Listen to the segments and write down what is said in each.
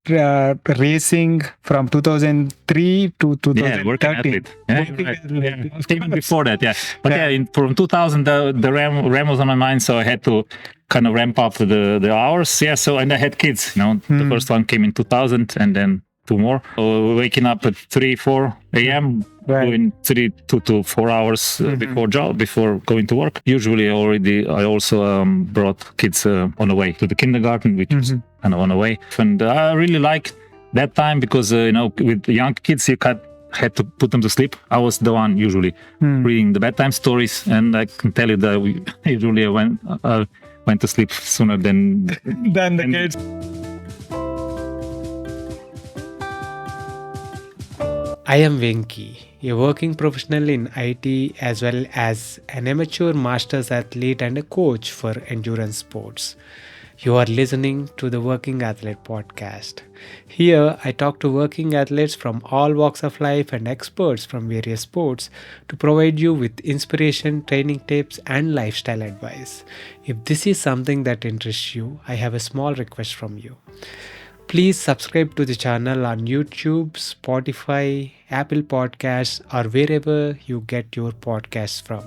racing from 2003 to 2013. Yeah, working athlete. Yeah, Working right. athlete, Yeah. of Even course. before that, yeah. But Yeah. from 2000, the RAM was on my mind, so I had to kind of ramp up the hours. Yeah, so, and I had kids, the first one came in 2000 and then two more. So waking up at 3, 4 a.m., Right. doing 2 to 4 hours before going to work. Usually I also brought kids on the way to the kindergarten, which was kind of on the way. And I really liked that time because, with the young kids, you had to put them to sleep. I was the one usually reading the bedtime stories, and I can tell you that usually I went to sleep sooner than the kids. I am Venki, a working professional in IT as well as an amateur masters athlete and a coach for endurance sports. You are listening to the Working Athlete Podcast. Here, I talk to working athletes from all walks of life and experts from various sports to provide you with inspiration, training tips, and lifestyle advice. If this is something that interests you, I have a small request from you. Please subscribe to the channel on YouTube, Spotify, Apple Podcasts, or wherever you get your podcasts from.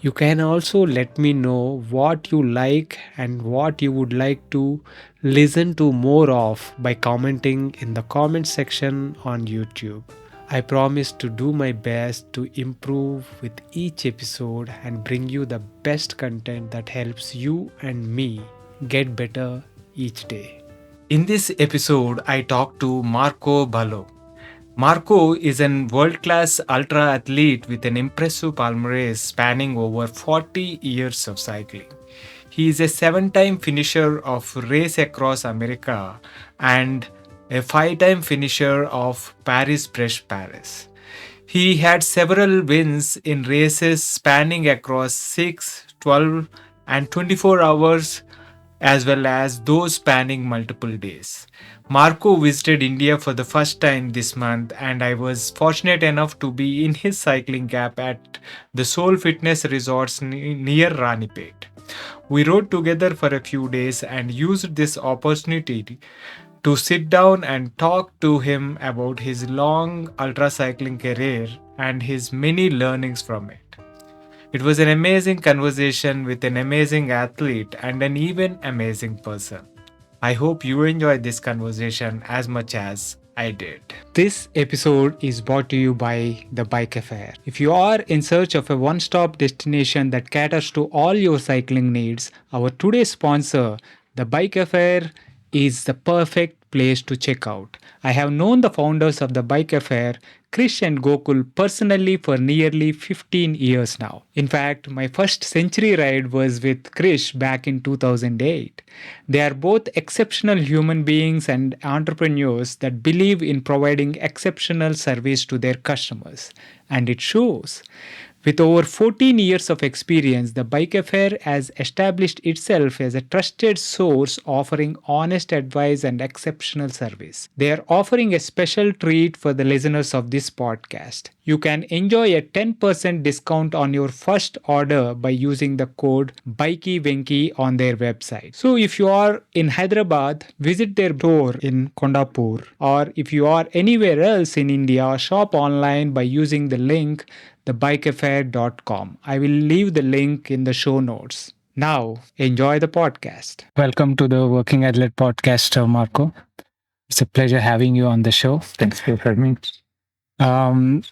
You can also let me know what you like and what you would like to listen to more of by commenting in the comment section on YouTube. I promise to do my best to improve with each episode and bring you the best content that helps you and me get better each day. In this episode, I talk to Marko Baloh. Marko is an world-class ultra-athlete with an impressive palmares spanning over 40 years of cycling. He is a 7-time finisher of Race Across America and a 5-time finisher of Paris Brest Paris. He had several wins in races spanning across 6, 12, and 24 hours, as well as those spanning multiple days. Marko visited India for the first time this month, and I was fortunate enough to be in his cycling camp at the Soul Fitness Resorts near Ranipet. We rode together for a few days and used this opportunity to sit down and talk to him about his long ultra cycling career and his many learnings from it. It was an amazing conversation with an amazing athlete and an even amazing person. I hope you enjoyed this conversation as much as I did. This episode is brought to you by The Bike Affair. If you are in search of a one-stop destination that caters to all your cycling needs, our today's sponsor, The Bike Affair, is the perfect place to check out. I have known the founders of The Bike Affair, Krish and Gokul, personally for nearly 15 years now. In fact, my first century ride was with Krish back in 2008. They are both exceptional human beings and entrepreneurs that believe in providing exceptional service to their customers. And it shows. With over 14 years of experience, the Bike Affair has established itself as a trusted source offering honest advice and exceptional service. They are offering a special treat for the listeners of this podcast. You can enjoy a 10% discount on your first order by using the code BikeyVenki on their website. So if you are in Hyderabad, visit their store in Kondapur, or if you are anywhere else in India, shop online by using the link thebikeaffair.com. I will leave the link in the show notes. Now, enjoy the podcast. Welcome to the Working Athlete Podcast, Marko. It's a pleasure having you on the show. Thanks for having me.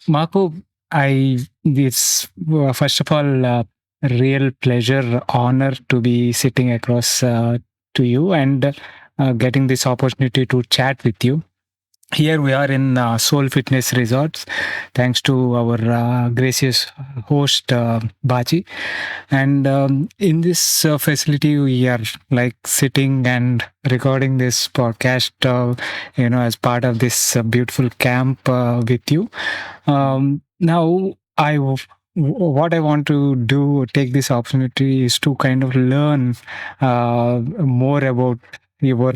Marko, it's first of all a real pleasure, honor to be sitting across to you and getting this opportunity to chat with you. Here we are in Soul Fitness Resorts, thanks to our gracious host, Baji. And in this facility, we are like sitting and recording this podcast, as part of this beautiful camp with you. Now, what I want to do, take this opportunity is to kind of learn more about your,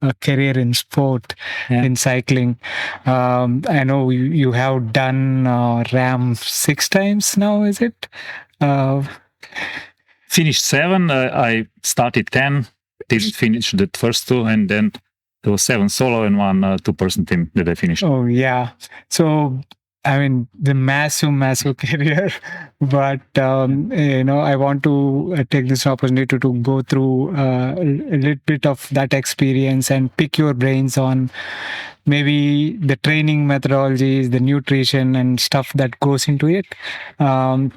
a career in sport, in cycling. I know you have done RAAM 6 times now, is it? Finished 7. I started 10. Didn't finish the first 2, and then there was 7 solo and 1 2-person team that I finished. Oh, yeah. So, I mean, the massive career, but I want to take this opportunity to go through a little bit of that experience and pick your brains on maybe the training methodologies, the nutrition and stuff that goes into it. But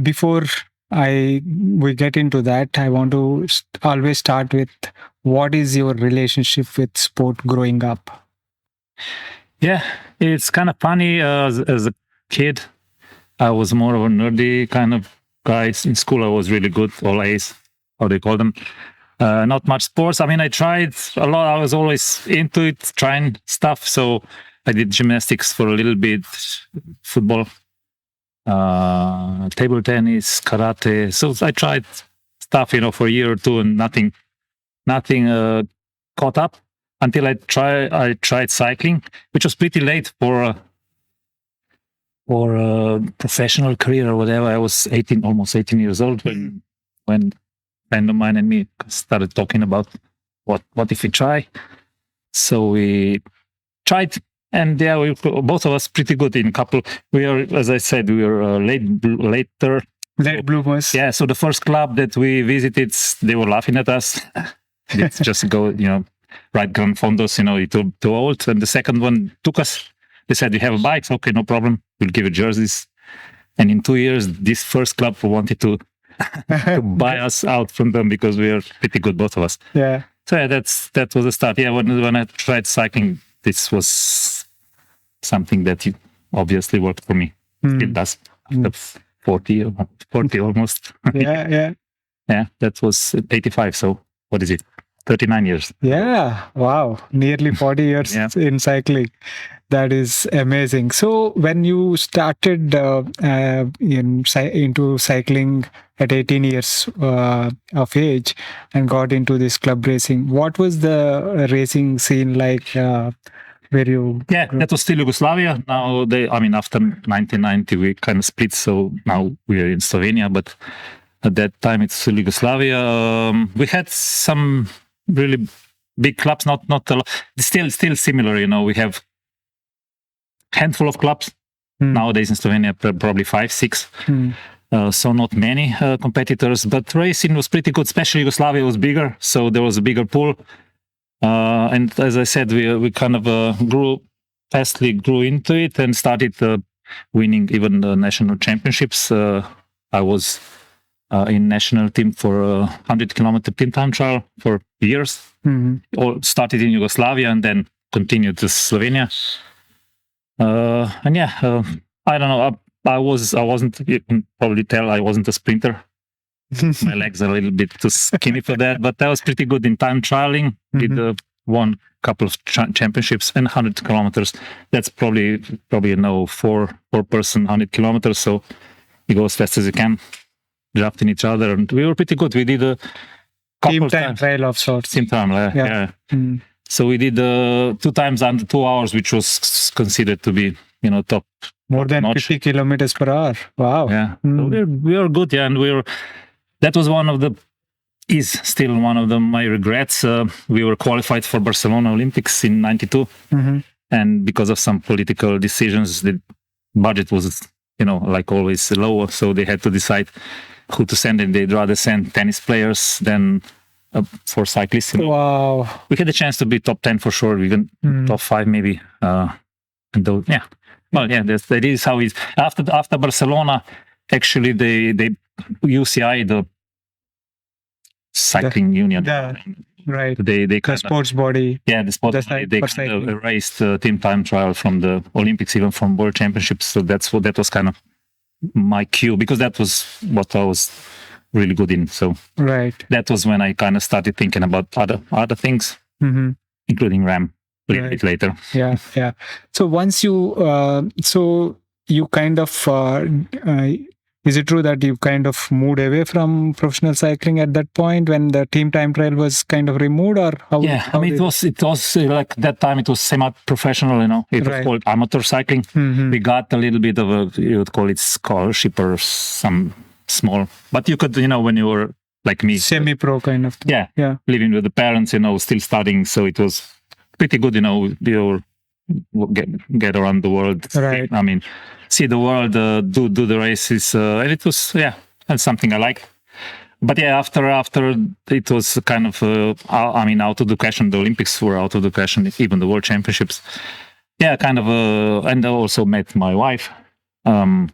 before we get into that, I want to always start with, what is your relationship with sport growing up? Yeah, it's kind of funny. As a kid, I was more of a nerdy kind of guy. In school, I was really good, all A's, how they call them. Not much sports. I mean, I tried a lot. I was always into it, trying stuff. So I did gymnastics for a little bit, football, table tennis, karate. So I tried stuff, for a year or two, and nothing caught up. Until I tried cycling, which was pretty late for a professional career or whatever. I was almost 18 years old when a friend of mine and me started talking about what if we try. So we tried, and yeah, we both of us pretty good in a couple. We are, as I said, we were late bloomers. Yeah. So the first club that we visited, they were laughing at us. It's just go, ride Grand Fondos, you're too old. And the second one took us. They said, "You have a bike? Okay, no problem. We'll give you jerseys." And in 2 years, this first club wanted to buy us out from them because we are pretty good, both of us. Yeah. So yeah, that was the start. Yeah, when I tried cycling, this was something that obviously worked for me. It does. 40 almost. Yeah. Yeah, that was 85. So what is it? 39 years. Yeah. Wow. Nearly 40 years in cycling. That is amazing. So when you started into cycling at 18 years of age and got into this club racing, what was the racing scene like where you... Yeah, that was still Yugoslavia. Now, after 1990, we kind of split. So now we are in Slovenia, but at that time it's still Yugoslavia. We had some really big clubs, not a lot. Still similar, we have handful of clubs nowadays in Slovenia, probably 5, 6. So not many competitors, but racing was pretty good. Especially Yugoslavia was bigger, so there was a bigger pool. And as I said, we kind of grew into it and started winning even the national championships. I was in national team for 100-kilometer team time trial for years. All started in Yugoslavia and then continued to Slovenia. I don't know. I wasn't. You can probably tell I wasn't a sprinter. My legs are a little bit too skinny for that, but I was pretty good in time trialing. Did won a couple of championships and 100 kilometers. That's probably 4-person 100 kilometers. So you go as fast as you can, drafting each other, and we were pretty good. We did a couple team time trial of sorts. Team time, yeah. So we did 2 times under 2 hours, which was considered to be, top. More than notch. 50 kilometers per hour. Wow. Yeah. So we were good, yeah, and that was still one of my regrets. We were qualified for Barcelona Olympics in 92, and because of some political decisions, the budget was, like always, lower. So they had to decide who to send, and they'd rather send tennis players than for cyclists. Wow. We had a chance to be top 10 for sure. We can top 5 maybe. Well, yeah, that is how it is. After Barcelona, actually, they UCI, the cycling union, right? They kind sports body. Yeah, the sports body. They kind of erased team time trial from the Olympics, even from World Championships. So that was kind of my cue, because that was what I was really good in. So that was when I kind of started thinking about other things, including RAAM. A little bit later. Yeah. So once you kind of, is it true that you kind of moved away from professional cycling at that point when the team time trial was kind of removed, or how? Yeah, how it was like that time it was semi-professional, It was called amateur cycling. We got a little bit of you would call it scholarship or some small, but you could, when you were like me. Semi-pro kind of thing. Yeah. Living with the parents, still studying. So it was pretty good, you get around the world. Right. I mean, see the world, do the races. And it was, that's something I liked. But after it was kind of, out of the question. The Olympics were out of the question, even the World Championships. Yeah, kind of, and I also met my wife, and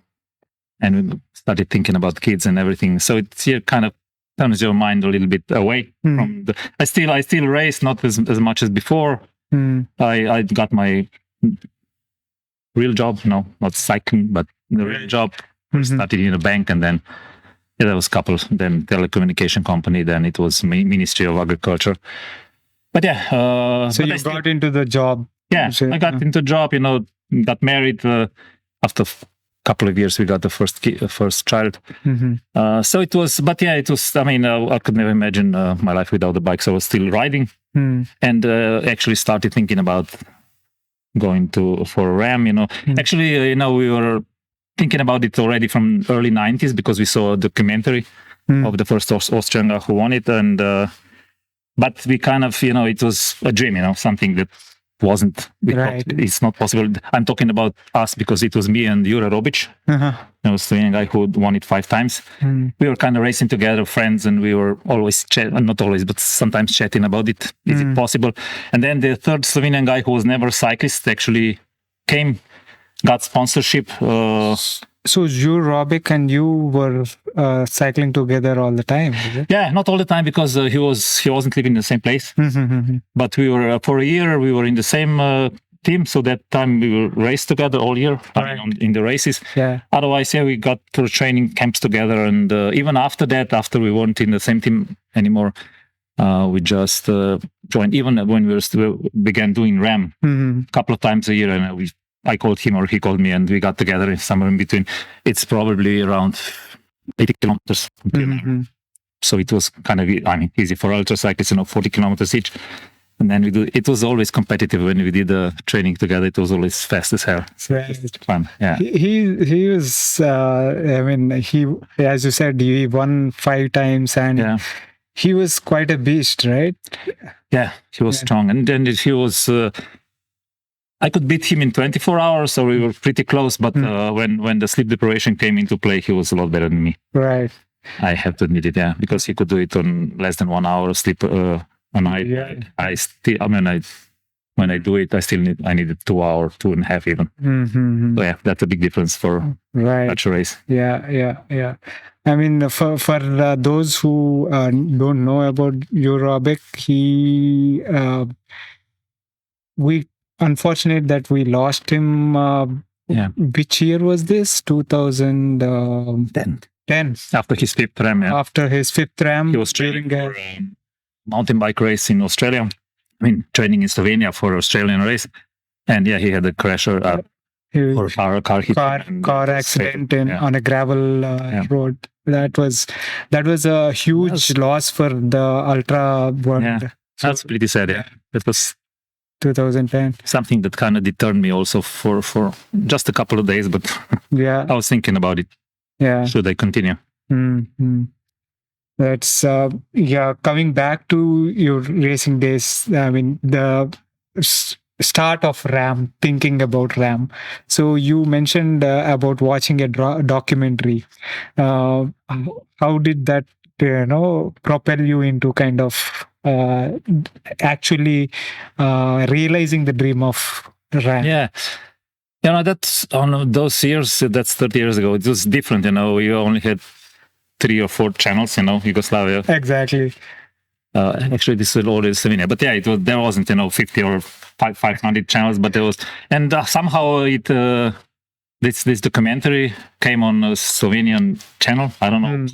we started thinking about kids and everything. So it's kind of turns your mind a little bit away from the. I still race, not as much as before. I got my real job, not cycling, but the real job. Started in a bank, and then. There was a couple, then telecommunication company, then it was Ministry of Agriculture. But so you got into the job. Yeah, I got into the job, got married. After a couple of years, we got the first child. So it was, I could never imagine my life without the bike. So I was still riding and actually started thinking about going for RAAM, Actually, we were thinking about it already from early 90s because we saw a documentary of the first Austrian guy who won it. And but we kind of, it was a dream, something that wasn't, it's not possible. I'm talking about us because it was me and Jure Robic, a Slovenian guy who won it 5 times. We were kind of racing together, friends, and we were always not always, but sometimes chatting about it. Is it possible? And then the third Slovenian guy who was never a cyclist actually came, got sponsorship. So you, Robic, and you were cycling together all the time, is it? Yeah, not all the time because he wasn't living in the same place. But we were for a year. We were in the same team, so that time we were race together all year in the races. Yeah. Otherwise, we got to training camps together, and even after that, after we weren't in the same team anymore, we just joined. Even when we began doing RAAM a couple of times a year, and I called him or he called me, and we got together somewhere in between. It's probably around 80 kilometers. So it was kind of, easy for ultra cyclists, 40 kilometers each. And then it was always competitive when we did the training together. It was always fast as hell. It's fun. Yeah. He was, he, as you said, he won 5 times and he was quite a beast, right? Yeah, he was strong. And then he was, I could beat him in 24 hours, so we were pretty close. But when the sleep deprivation came into play, he was a lot better than me. Right. I have to admit it, because he could do it on less than 1 hour sleep a night. I still, when I do it, I needed 2 hours, 2.5 even. So that's a big difference for such a race. Yeah. I mean, for those who don't know about Robic, we unfortunate that we lost him. Which year was this? 2010. After his 5th RAAM, After his 5th RAAM. He was training for mountain bike race in Australia. Training in Slovenia for Australian race. And he had a crash or car hit. Car accident on a gravel road. That was a huge loss for the ultra world. Yeah, that's pretty sad. That was 2010. Something that kind of deterred me also for just a couple of days, but I was thinking about it. Yeah. Should I continue? That's coming back to your racing days. The start of RAAM, thinking about RAAM. So you mentioned about watching a documentary. How did that propel you into kind of actually realizing the dream of RAAM? That's on those years. That's 30 years ago. It was different. We only had 3 or 4 channels. Yugoslavia. Exactly. Actually, this is already Slovenia. But there wasn't 50 or 500 channels. But there was, and somehow this documentary came on a Slovenian channel. I don't know.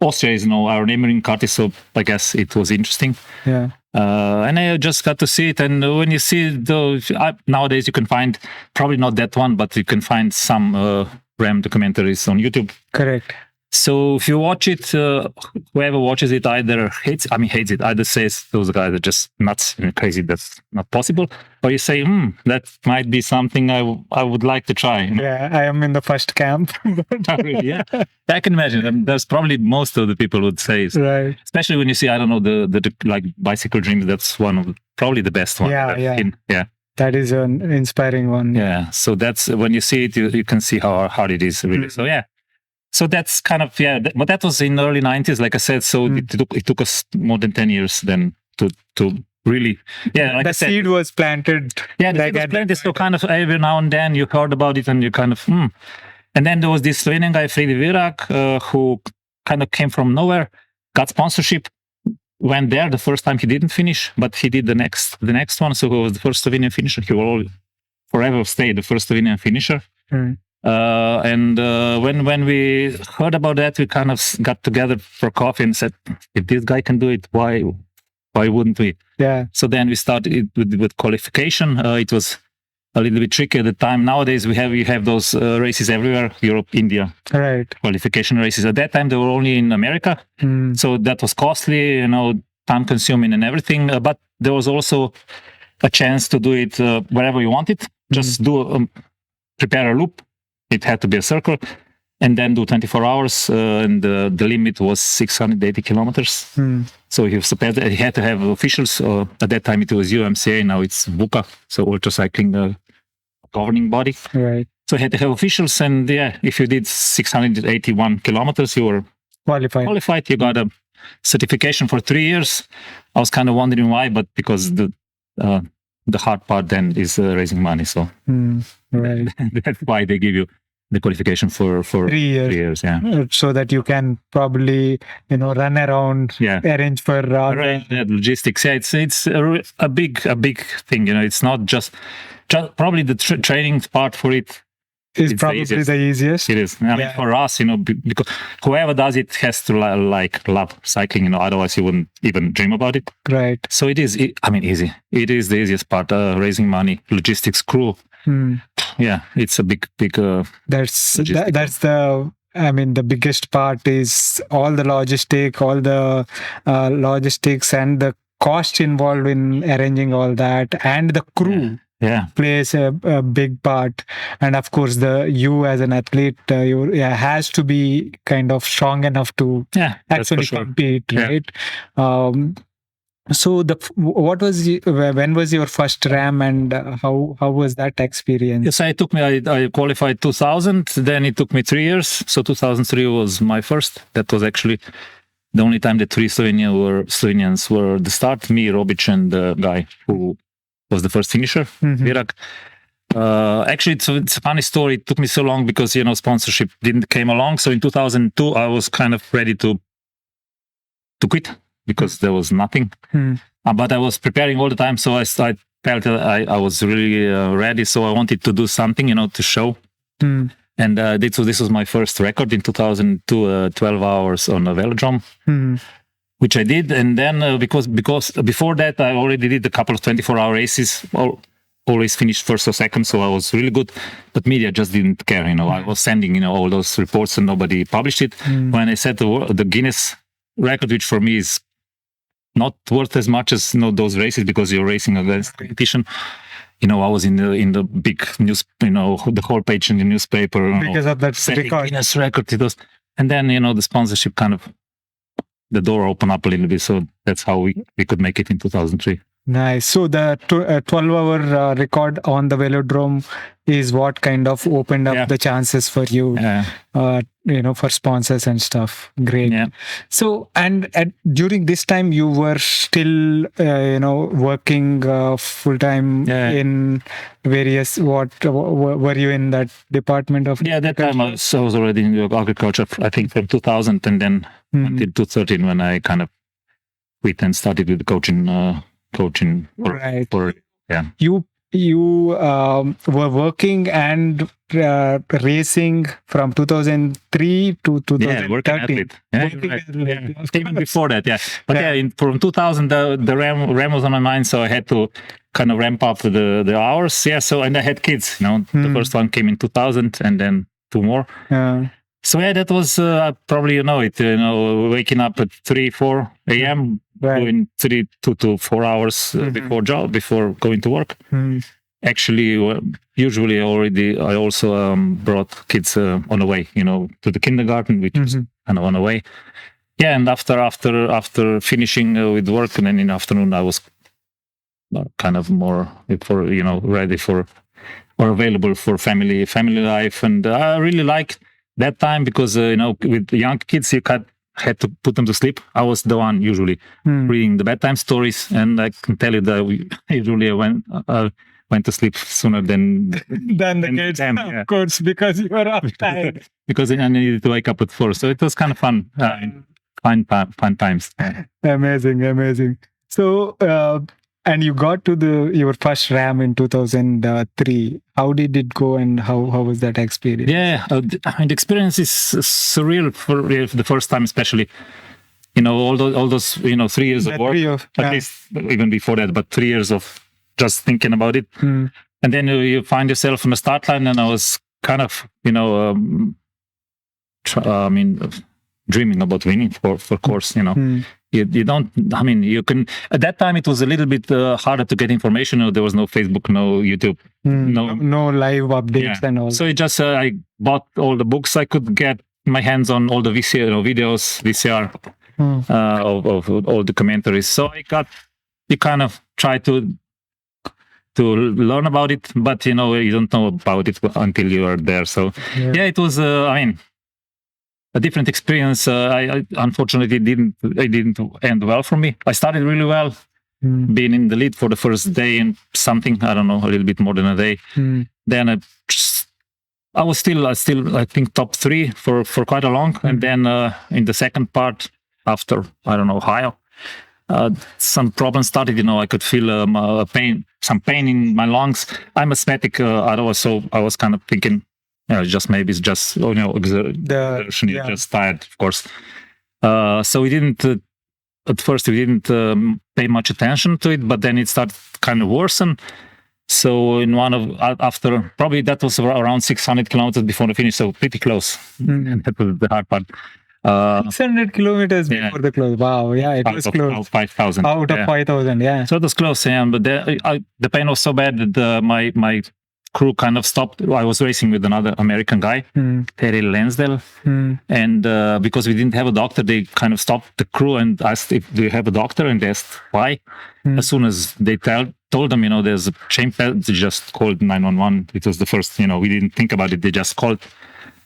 Austria is our neighboring country, so I guess it was interesting. Yeah. And I just got to see it. And when you see those, nowadays you can find, probably not that one, but you can find some RAAM documentaries on YouTube. Correct. So if you watch it, whoever watches it either hates it, either says those guys are just nuts and crazy, that's not possible, or you say, that might be something I would like to try. Yeah, I am in the first camp. Really, yeah. I can imagine. There's probably most of the people would say, Right. especially when you see, I don't know, the like Bicycle Dreams, that's one of probably the best one. Yeah. That is an inspiring one. Yeah. So that's when you see it, you can see how hard it is really. So yeah. So that's kind of, but that was in the early 90s, like I said. So it took us more than 10 years then to really, like the I said, seed was planted. Yeah, the seed was planted. So kind of every now and then you heard about it and you kind of, And then there was this Slovenian guy, Freddy Virak, who kind of came from nowhere, got sponsorship, went there. The first time he didn't finish, but he did the next one. So he was the first Slovenian finisher. He will forever stay the first Slovenian finisher. And when we heard about that, we kind of got together for coffee and said, if this guy can do it, why wouldn't we? Yeah. So then we started with qualification. It was a little bit tricky at the time. Nowadays we have those races everywhere, Europe, India, right? Qualification races. At that time they were only in America, so that was costly, time consuming and everything. But there was also a chance to do it wherever you wanted. Just prepare a loop. It had to be a circle, and then do 24 hours. And the limit was 680 kilometers. So you had to have officials. At that time it was UMCA. Now it's VUCA, so Ultra Cycling governing body. Right. So you had to have officials, and if you did 681 kilometers, you were qualified. You got a certification for 3 years. I was kind of wondering why, but because the hard part then is raising money. So right. That's why they give you the qualification for 3 years. Yeah. So that you can probably run around, arrange for logistics. Yeah, it's a big thing. It's not just probably the training part for it is probably the easiest. It is. I mean, for us, because whoever does it has to love cycling. Otherwise you wouldn't even dream about it. Right. So it is. Easy. It is the easiest part. Raising money, logistics, crew. Yeah, it's a big. That's the. The biggest part is all the logistics and the cost involved in arranging all that, and the crew. Plays a big part, and of course you as an athlete has to be kind of strong enough to actually compete, right? So when was your first RAM, and how was that experience? Yes, I qualified 2000, then it took me 3 years. So 2003 was my first. That was actually the only time that 3 Slovenians were the start, me, Robic, and the guy who was the first finisher, Virak. Actually, it's a funny story. It took me so long because sponsorship didn't came along. So in 2002, I was kind of ready to quit because there was nothing. But I was preparing all the time, so I felt I was really ready. So I wanted to do something, to show. And this was my first record in 2002, 12 hours on a velodrome. Which I did, and then because before that I already did a couple of 24-hour races, always finished first or second, so I was really good. But media just didn't care, I was sending all those reports and nobody published it. When I set the Guinness record, which for me is not worth as much as those races because you're racing against competition. I was in the big news, the whole page in the newspaper because of that record. Guinness record. It was, and then the sponsorship kind of. The door opened up a little bit, so that's how we could make it in 2003. Nice. So the 12-hour record on the velodrome is what kind of opened up the chances for you, for sponsors and stuff. Great. Yeah. So, and during this time, you were still, working full time in various. What were you in that department of? Yeah, that time I was already in agriculture. I think from 2000 and then until 2013 when I kind of quit and started with coaching. You were working and racing from 2003 to 2013. Even before that, But from 2000 the RAM was on my mind, so I had to kind of ramp up the hours. So and I had kids. The first one came in 2000 and then 2 more. So yeah, that was probably waking up at 3-4 a.m. Right. doing 3 to 4 hours before going to work. Actually, usually I also brought kids on the way, to the kindergarten, which was kind of on the way. Yeah, and after finishing with work, and then in the afternoon I was kind of more ready for or available for family life, and I really liked that time because with young kids you had to put them to sleep. I was the one usually reading the bedtime stories, and I can tell you that usually I went to sleep sooner than the kids, them, of course, because you were up tired. because I needed to wake up at 4. So it was kind of fun, fun times. Amazing. So, and you got to your first RAM in 2003. How did it go, and how was that experience? Yeah, the experience is surreal for the first time, especially. All those 3 years of work, at least even before that, but 3 years of just thinking about it. And then you find yourself on the start line, and I was kind of, dreaming about winning, for course, You don't, you can, at that time it was a little bit harder to get information. There was no Facebook, no YouTube, no live updates and all. So it just, I bought all the books I could get my hands on, all the VCR of all the commentaries. So you kind of try to learn about it, but you don't know about it until you are there. So yeah it was, a different experience. I unfortunately didn't end well for me. I started really well, being in the lead for the first day and something, I don't know, a little bit more than a day. Then I was still I think top 3 for quite a long. And then in the second part, after I don't know how, some problems started. I could feel some pain in my lungs. I'm asthmatic. I was kind of thinking, maybe it's just exertion. You're just tired, of course. So we didn't at first pay much attention to it, but then it started kind of worsen. So in after probably that was around 600 kilometers before the finish, so pretty close. And that was the hard part. 600 kilometers before the close. Wow, yeah, it was close. 5,000. Out of 5,000, yeah. So it was close, yeah. But the pain was so bad that my crew kind of stopped. I was racing with another American guy, Terry Lansdale, and because we didn't have a doctor, they kind of stopped the crew and asked if they have a doctor, and they asked why. As soon as they told them, there's a chain pad, they just called 911. It was the first, we didn't think about it. They just called.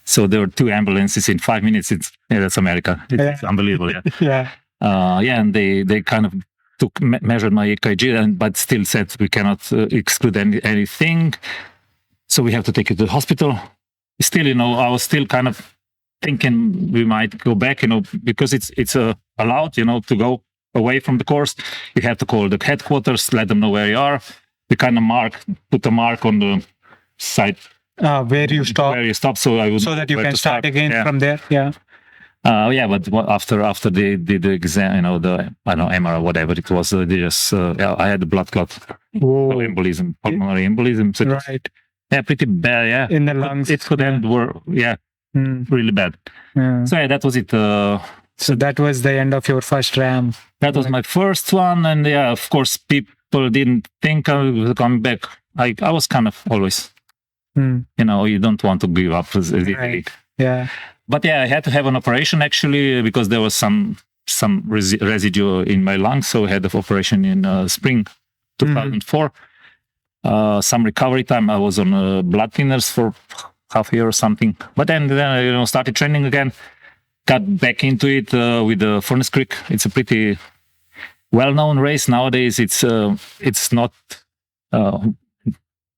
So there were 2 ambulances in 5 minutes. That's America. It's unbelievable. Yeah. And they kind of measured my EKG, but still said we cannot exclude anything. So we have to take you to the hospital. Still, I was still kind of thinking we might go back, because it's allowed, to go away from the course. You have to call the headquarters, let them know where you are. We kind of put a mark on the side where you stop. So that you can start again from there. Yeah. But after they did the exam, the MR or whatever it was, they just I had a blood clot, embolism, pulmonary embolism. So right. Yeah, pretty bad. Yeah, in the lungs. It could end really bad. Yeah. So that was it. So that was the end of your first RAM. That was my first one, and of course, people didn't think I was coming back. I was kind of always, you don't want to give up easily. Right. Yeah. But I had to have an operation actually because there was some residue in my lungs. So I had the operation in spring 2004. Some recovery time. I was on blood thinners for half a year or something. But then started training again. Got back into it with the Furnace Creek. It's a pretty well-known race nowadays. It's not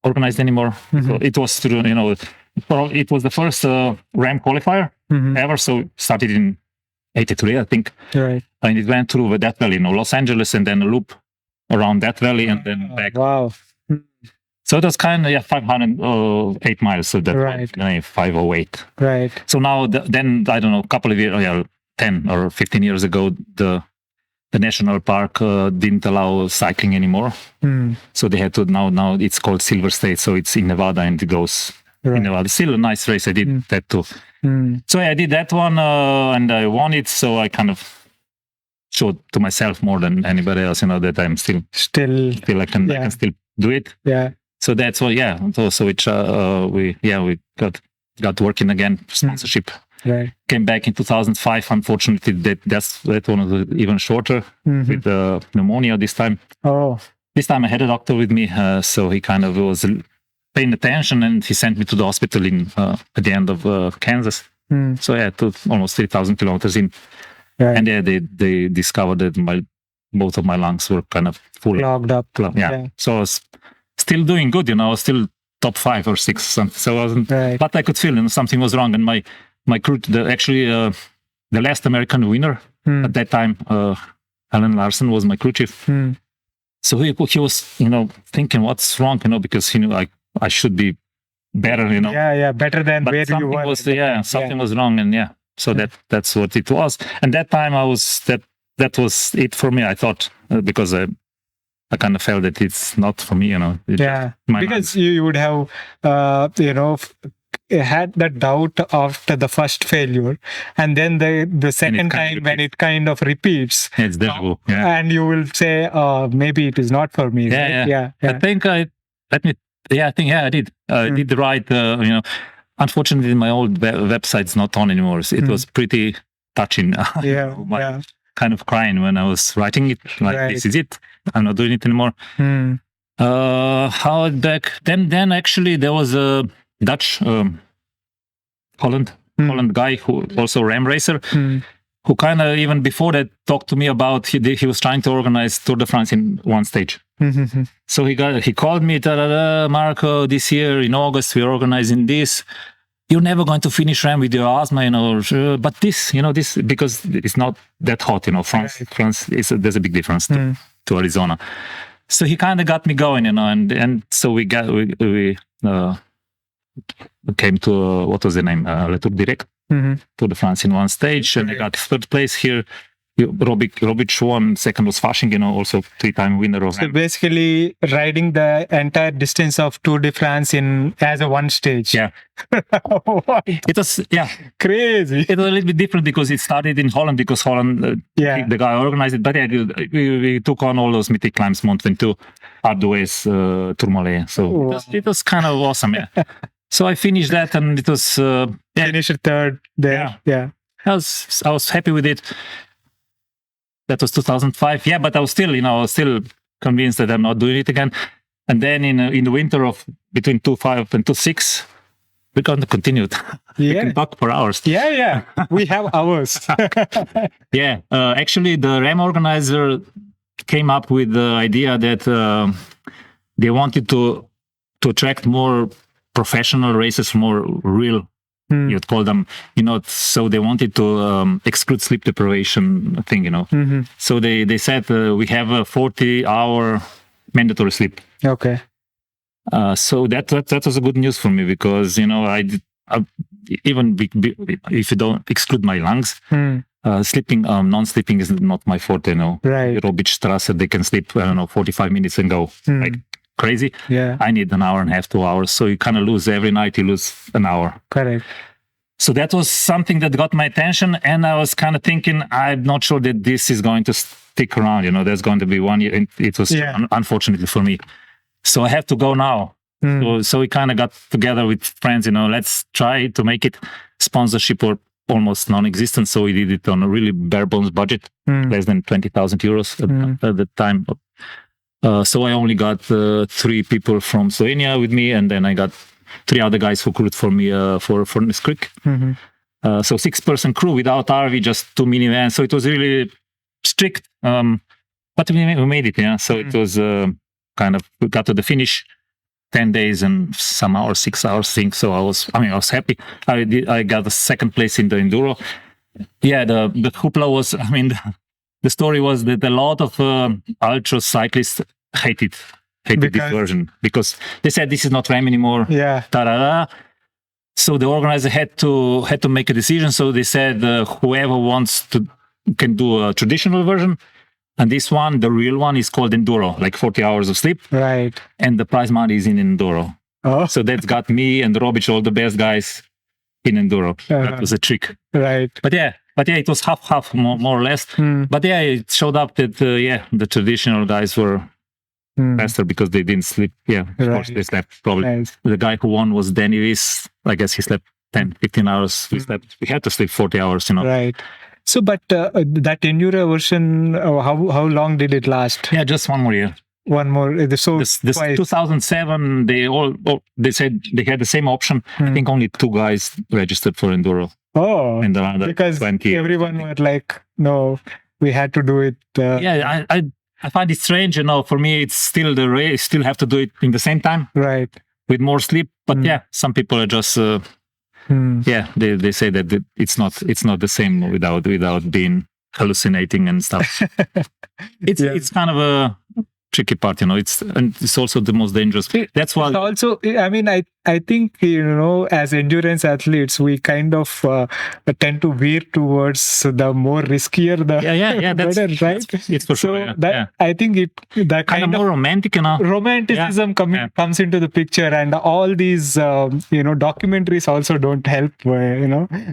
organized anymore. So it was through it was the first RAAM qualifier ever. So started in 83, I think. Right. And it went through that valley, Los Angeles, and then a loop around that valley, and then back. Wow. So it was kind of 508 miles. So that was 508. Right. So now, then I don't know, a couple of years, 10 or 15 years ago, the national park didn't allow cycling anymore. So they had to now it's called Silver State. So it's in Nevada, and it goes in Nevada. Still a nice race. I did that too. So I did that one and I won it. So I kind of showed to myself more than anybody else, that I'm still I can still do it. Yeah. So that's what, So which we got working again, sponsorship. Right. Came back in 2005. Unfortunately, that one was even shorter with pneumonia this time. Oh. This time I had a doctor with me, so he kind of was paying attention, and he sent me to the hospital at the end of Kansas. So to almost 3,000 kilometers in, and they discovered that both of my lungs were kind of full, clogged up. So I was still doing good, I was still top 5 or 6, something. So I wasn't, but I could feel something was wrong, and my crew, the last American winner at that time, Alan Larson, was my crew chief. So he was, thinking what's wrong, because he knew I should be better, better than but where you were. Something was wrong, and so that's what it was. And that time that was it for me. I thought because I kind of felt that it's not for me, because you would have, had that doubt after the first failure, and then the second time when it kind of repeats, it's deja and you will say, maybe it is not for me. I think I did. I did the right, unfortunately, my old website's not on anymore. So it was pretty touching. Kind of crying when I was writing it. This is it. I'm not doing it anymore. How back then actually there was a Dutch Holland guy who also RAAM racer, who kind of even before that talked to me about he was trying to organize Tour de France in one stage. So he called me, Marko, this year in August we're organizing this. You're never going to finish RAAM with your asthma, but this because it's not that hot, France there's a big difference to Arizona. So he kind of got me going, and so we came to what was the name? Le Tour Direct, Tour de France in one stage, and I got third place here. Robic won, second was Fasching, also 3-time winner of. So basically, riding the entire distance of Tour de France as a one stage. Yeah, it was crazy. It was a little bit different because it started in Holland because Holland, the guy organized it. But we took on all those mythic climbs, Mont Ventoux, Arc d'Huez, Tourmalet. So it was kind of awesome. So I finished that, and it was finished third there. Yeah. I was happy with it. That was 2005. But I was still convinced that I'm not doing it again. And then in the winter of between 2005 and 2006, we're going to continue it. We can talk for hours. We have hours. Actually, the RAAM organizer came up with the idea that they wanted to attract more professional racers, more real. You'd call them, so they wanted to exclude sleep deprivation thing, So they said we have a 40-hour mandatory sleep. Okay. So that was a good news for me because, even if you don't exclude my lungs, sleeping, non-sleeping is not my forte, Right. Robitstrasse, they can sleep, 45 minutes and go. Like crazy. I need an hour and a half, 2 hours. So you kind of lose every night, you lose an hour. Correct. So that was something that got my attention. And I was kind of thinking, I'm not sure that this is going to stick around. There's going to be 1 year. And it was unfortunately for me. So I have to go now. So we kind of got together with friends, let's try to make it sponsorship or almost non-existent. So we did it on a really bare bones budget, less than 20,000 euros at the time. So I only got 3 people from Slovenia with me, and then I got 3 other guys who crewed for me for Furnace Creek. So 6-person crew without RV, just 2 minivans. So it was really strict, but we made it. So it was we got to the finish, 10 days and some hours, 6 hours thing. So I was happy. I got the second place in the enduro. The hoopla was, the story was that a lot of ultra cyclists hated this version because they said this is not RAAM anymore. So the organizer had to make a decision. So they said whoever wants can do a traditional version, and this one, the real one, is called enduro, like 40 hours of sleep. Right. And the prize money is in enduro. So that's got me and Robic, all the best guys. in enduro. That was a trick. Right. But yeah, it was half, more or less. But yeah, it showed up that the traditional guys were faster because they didn't sleep. Yeah, of course they slept. Probably the guy who won was Danny Weiss. I guess he slept 10, 15 hours. We had to sleep 40 hours. Right. So, but that enduro version, how long did it last? Yeah, just one more year. One more. So this 2007, they said they had the same option. I think only 2 guys registered for enduro. Oh, and around because 20 everyone were like, no, we had to do it. Yeah, I find it strange. For me, it's still the race. Still have to do it in the same time, right? With more sleep. But yeah, some people are just they say that it's not the same without being hallucinating and stuff. It's kind of a tricky part, it's also the most dangerous. That's why also, I mean, I think, as endurance athletes, we kind of tend to veer towards the more riskier the better, right? It's for sure. I think that kind of more romantic, romanticism comes into the picture, and all these documentaries also don't help,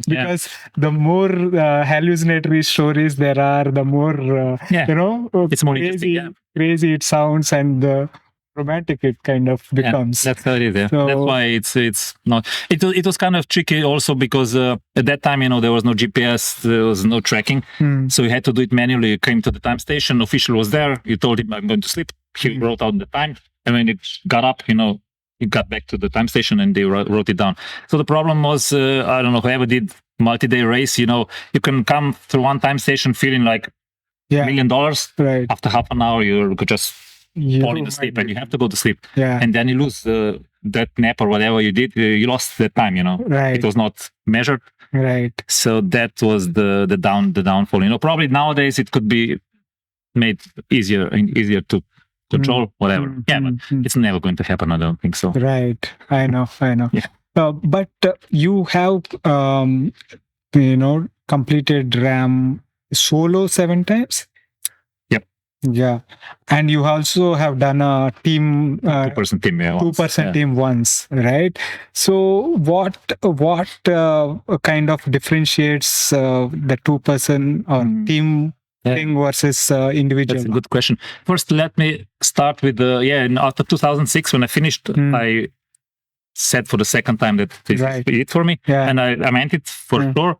because the more hallucinatory stories there are, the more it's more interesting. Crazy it sounds, and romantic it kind of becomes. That's how it is. Yeah. So, that's why it's not. It was kind of tricky also because at that time, there was no GPS, there was no tracking, so you had to do it manually. You came to the time station, official was there. You told him, "I'm going to sleep." He wrote out the time, and when it got up, it got back to the time station, and they wrote it down. So the problem was, I don't know, whoever did multi-day race, you can come through one time station feeling like $1 million. Right. After half an hour, you're just falling asleep, and you have to go to sleep. Yeah. And then you lose that nap or whatever you did. You lost that time. Right. It was not measured. Right. So that was the downfall. Probably nowadays it could be made easier to control, whatever. Yeah, but it's never going to happen. I don't think so. Right. I know. Yeah. But you have completed RAAM solo 7 times. Yeah, and you also have done a team, 2-person team, 2-person team once, right? So what kind of differentiates the 2-person or team thing versus individual? That's a good question. First, let me start with after 2006 when I finished, I said for the second time that this is it for me, and I meant it for sure.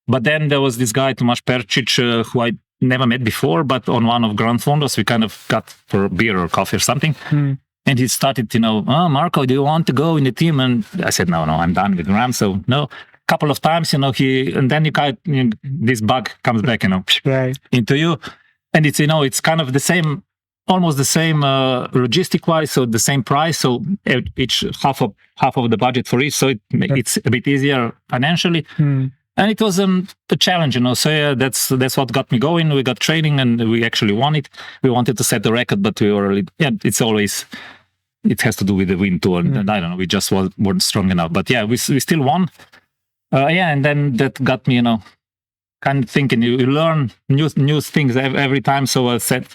But then there was this guy Tomasz Percic who I never met before, but on one of Grand Fondos we kind of got for a beer or coffee or something, and he started, Marko, do you want to go in the team? And I said, no, I'm done with RAAM. So no, couple of times, and then this bug comes back, into you, and it's it's kind of the same, almost the same logistic wise, so the same price, so each half of the budget for each, so it's a bit easier financially. And it was a challenge, So that's what got me going. We got training, and we actually won it. We wanted to set the record, but we were it has to do with the wind too, and I don't know. We just weren't strong enough. But we still won. And then that got me, kind of thinking. You learn new things every time. So I said,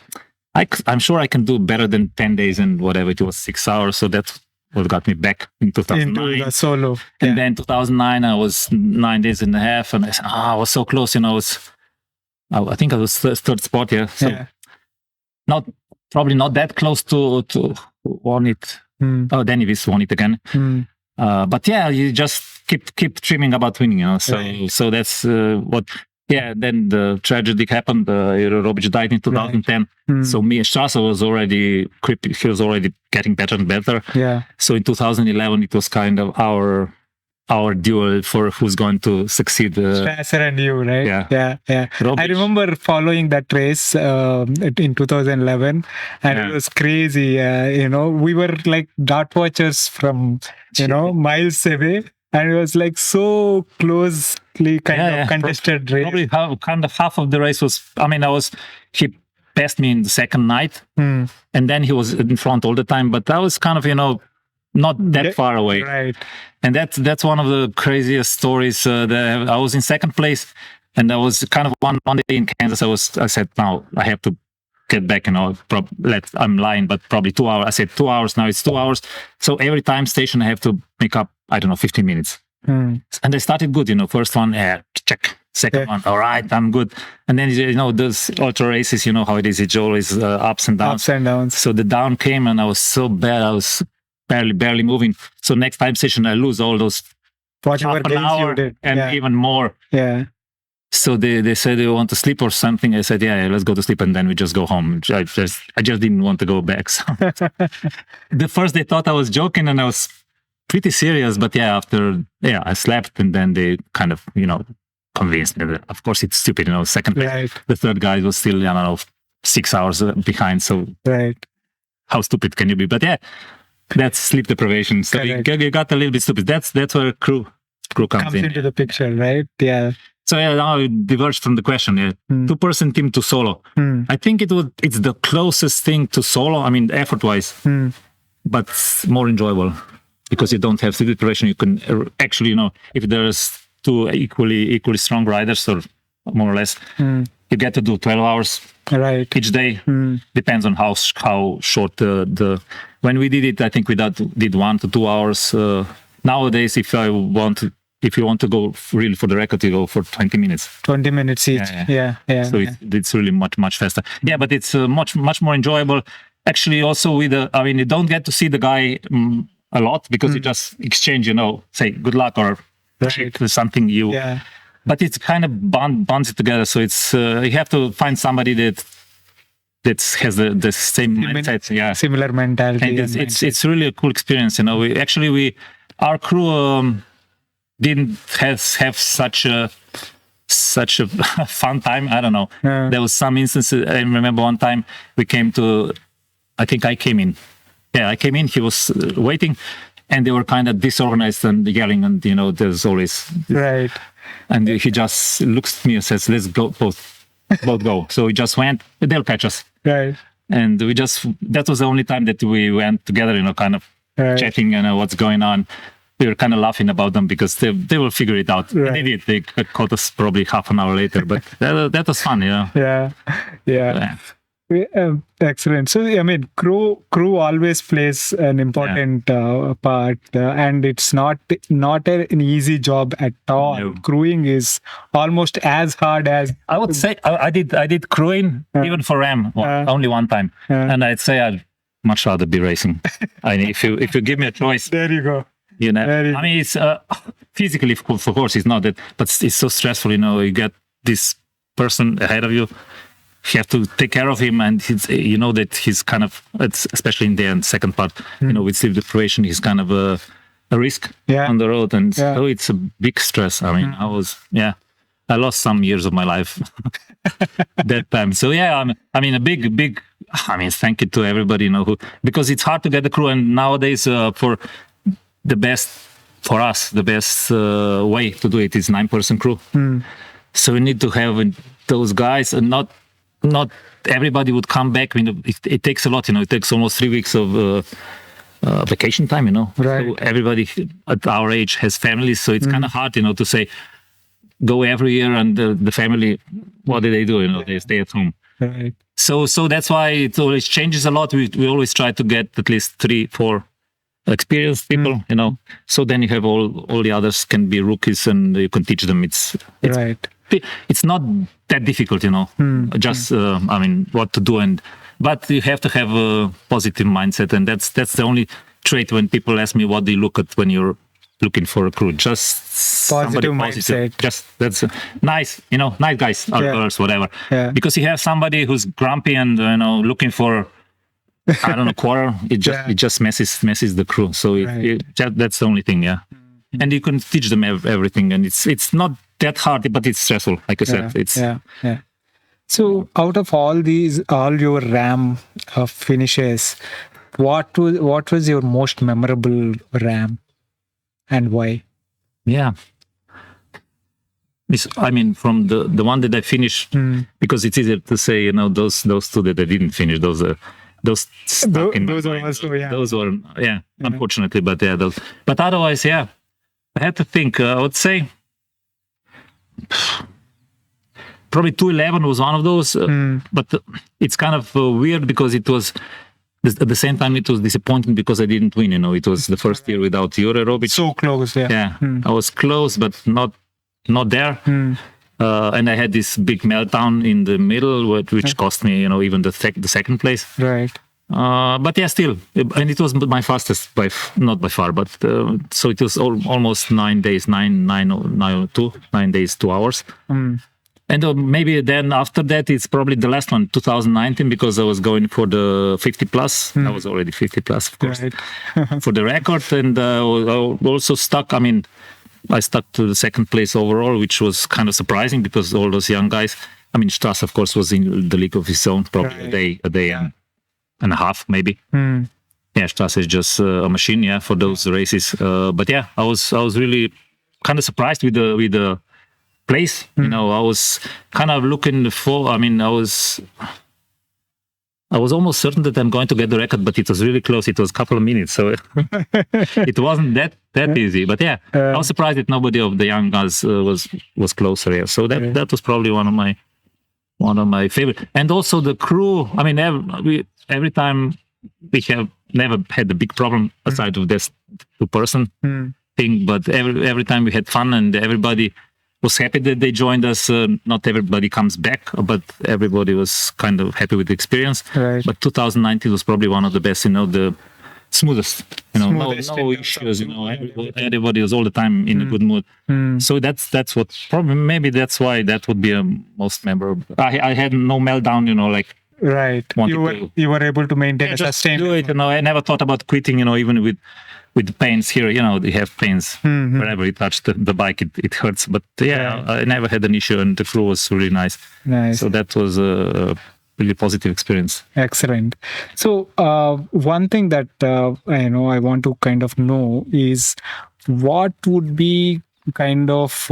I'm sure I can do better than 10 days and whatever it was, 6 hours. So that's what got me back in 2009. Into the solo. And then 2009, I was 9 days and a half, and I said, I was so close. I think I was third spot. Yeah. So probably not that close to won it. Oh, Danny Weiss won it again. But you just keep dreaming about winning. So that's what. Yeah, then the tragedy happened. Robic died in 2010. So Strasser was already he was already getting better and better. Yeah. So in 2011, it was kind of our duel for who's going to succeed. Strasser and you, right? Yeah. Robic. I remember following that race in 2011, and it was crazy. We were like dart watchers from miles away. And it was like so closely of contested race. Probably half of the race was, he passed me in the second night, and then he was in front all the time, but that was kind of, not that far away. Right. And that's one of the craziest stories. I was in second place, and I was kind of one day in Kansas. I said, now I have to get back, I'm lying, but probably 2 hours. I said 2 hours, now it's 2 hours. So every time station I have to make up, 15 minutes. Mm. And I started good, first one, check. Second one, all right, I'm good. And then, those ultra races, how it is. It's always ups and downs. Ups and downs. So the down came and I was so bad. I was barely moving. So next time session, I lose all those whatever half an gains hour you did. and even more. Yeah. So they said they want to sleep or something. I said, yeah, let's go to sleep. And then we just go home. I just didn't want to go back. So the first they thought I was joking and I was pretty serious. But after I slept and then they kind of, convinced me that, of course, it's stupid. Second place. Right. The third guy was still, 6 hours behind. So right. How stupid can you be? But that's sleep deprivation. So you got a little bit stupid. That's where crew comes in. Into the picture, right? Yeah. So now it diverged from the question. Yeah. 2-person team to solo. I think it's the closest thing to solo. I mean, effort-wise, but more enjoyable because you don't have sleep deprivation. You can actually, if there's 2 equally strong riders, or more or less, you get to do 12 hours each day. Depends on how short the. When we did it, I think we did 1 to 2 hours. Nowadays, if you want to go really for the record, you go for 20 minutes. 20 minutes each. Yeah. So it's really much faster. Yeah, but it's much more enjoyable. Actually, also you don't get to see the guy a lot because you just exchange, say good luck or something but it's kind of bonds it together. So it's you have to find somebody that has the same mindset, similar mentality. And it's really a cool experience. Our crew didn't have such a fun time. I don't know. There was some instances. I remember one time we came to. I think I came in. Yeah, I came in. He was waiting, and they were kind of disorganized and yelling. And there's always right. And he just looks at me and says, "Let's go, both go." So we just went. They'll catch us. Right. And that was the only time that we went together, kind of chatting, what's going on. We were kind of laughing about them because they will figure it out. Right. They did. They caught us probably half an hour later, but that was fun, Yeah. Excellent. So, crew always plays an important part, and it's not an easy job at all. No. Crewing is almost as hard as I would say. I did crewing even for RAAM only one time, and I'd say I'd much rather be racing. If you give me a choice, there you go. It's physically, of course, it's not that, but it's so stressful. You get this person ahead of you. You have to take care of him, and that he's kind of, especially in the end, second part, with sleep deprivation, he's kind of a risk on the road, and so it's a big stress. I lost some years of my life that time. So a big. Thank you to everybody, because it's hard to get the crew, and nowadays for the best for us, the best way to do it is 9-person crew. So we need to have those guys, and not everybody would come back. It takes a lot. It takes almost 3 weeks of vacation time. Right. So everybody at our age has families, so it's kind of hard, to say go every year, and the family, what do? They stay at home. Right. So that's why it always changes a lot. We always try to get at least 3-4 experienced people, So then you have all the others can be rookies, and you can teach them. It's right. It's not that difficult, Just what to do, but you have to have a positive mindset, and that's the only trait when people ask me what do you look at when you're looking for a crew. Just positive mindset. Just that's nice, nice guys or girls, whatever. Yeah. Because you have somebody who's grumpy and looking for I don't know quarrel. It just messes the crew. So that's the only thing. Yeah. And you can teach them everything, and it's not that hard, but it's stressful. Like I said, it's So out of all your RAAM finishes, what was your most memorable RAAM, and why? Yeah. From the one that I finished, because it's easier to say, those 2 that I didn't finish, those stuck in those my were mind. also, Those were, unfortunately, but those. But otherwise, I had to think. I would say probably 211 was one of those, but it's kind of weird because it was At the same time, it was disappointing because I didn't win. It was the first year without Jure Robic. So close, yeah. Yeah, I was close, but not there. And I had this big meltdown in the middle, which cost me, even the second place. Right. But yeah, still, and it was my fastest not by far, but so it was almost 9 days, 9 days, 2 hours. And maybe then after that, it's probably the last one, 2019, because I was going for the 50 plus. I was already 50 plus, of course, Right. for the record. And I also stuck, I stuck to the second place overall, which was kind of surprising because all those young guys, Strass, of course, was in the league of his own, probably a day and a half, maybe. Yeah, Strass is just a machine, for those races. But yeah, I was really kind of surprised with the place. I was kind of looking for. I was almost certain that I'm going to get the record, but it was really close. It was a couple of minutes, so it wasn't that easy. But yeah, I was surprised that nobody of the young guys was closer here. So that was probably one of my favorite. And also the crew. Every time we have never had a big problem aside of this 2-person thing, but every time we had fun and everybody was happy that they joined us. Not everybody comes back, but everybody was kind of happy with the experience. Right. But 2019 was probably one of the best, the smoothest, no issues, everybody was all the time in a good mood. So that's what probably, maybe that's why that would be a most memorable. I had no meltdown, Right. You were able to maintain a sustained. Do it, I never thought about quitting, even with the pains here, they have pains wherever you touch the bike, it hurts. But yeah, I never had an issue, and the crew was really nice. Nice. So that was a really positive experience. Excellent. So one thing that I want to kind of know is what would be kind of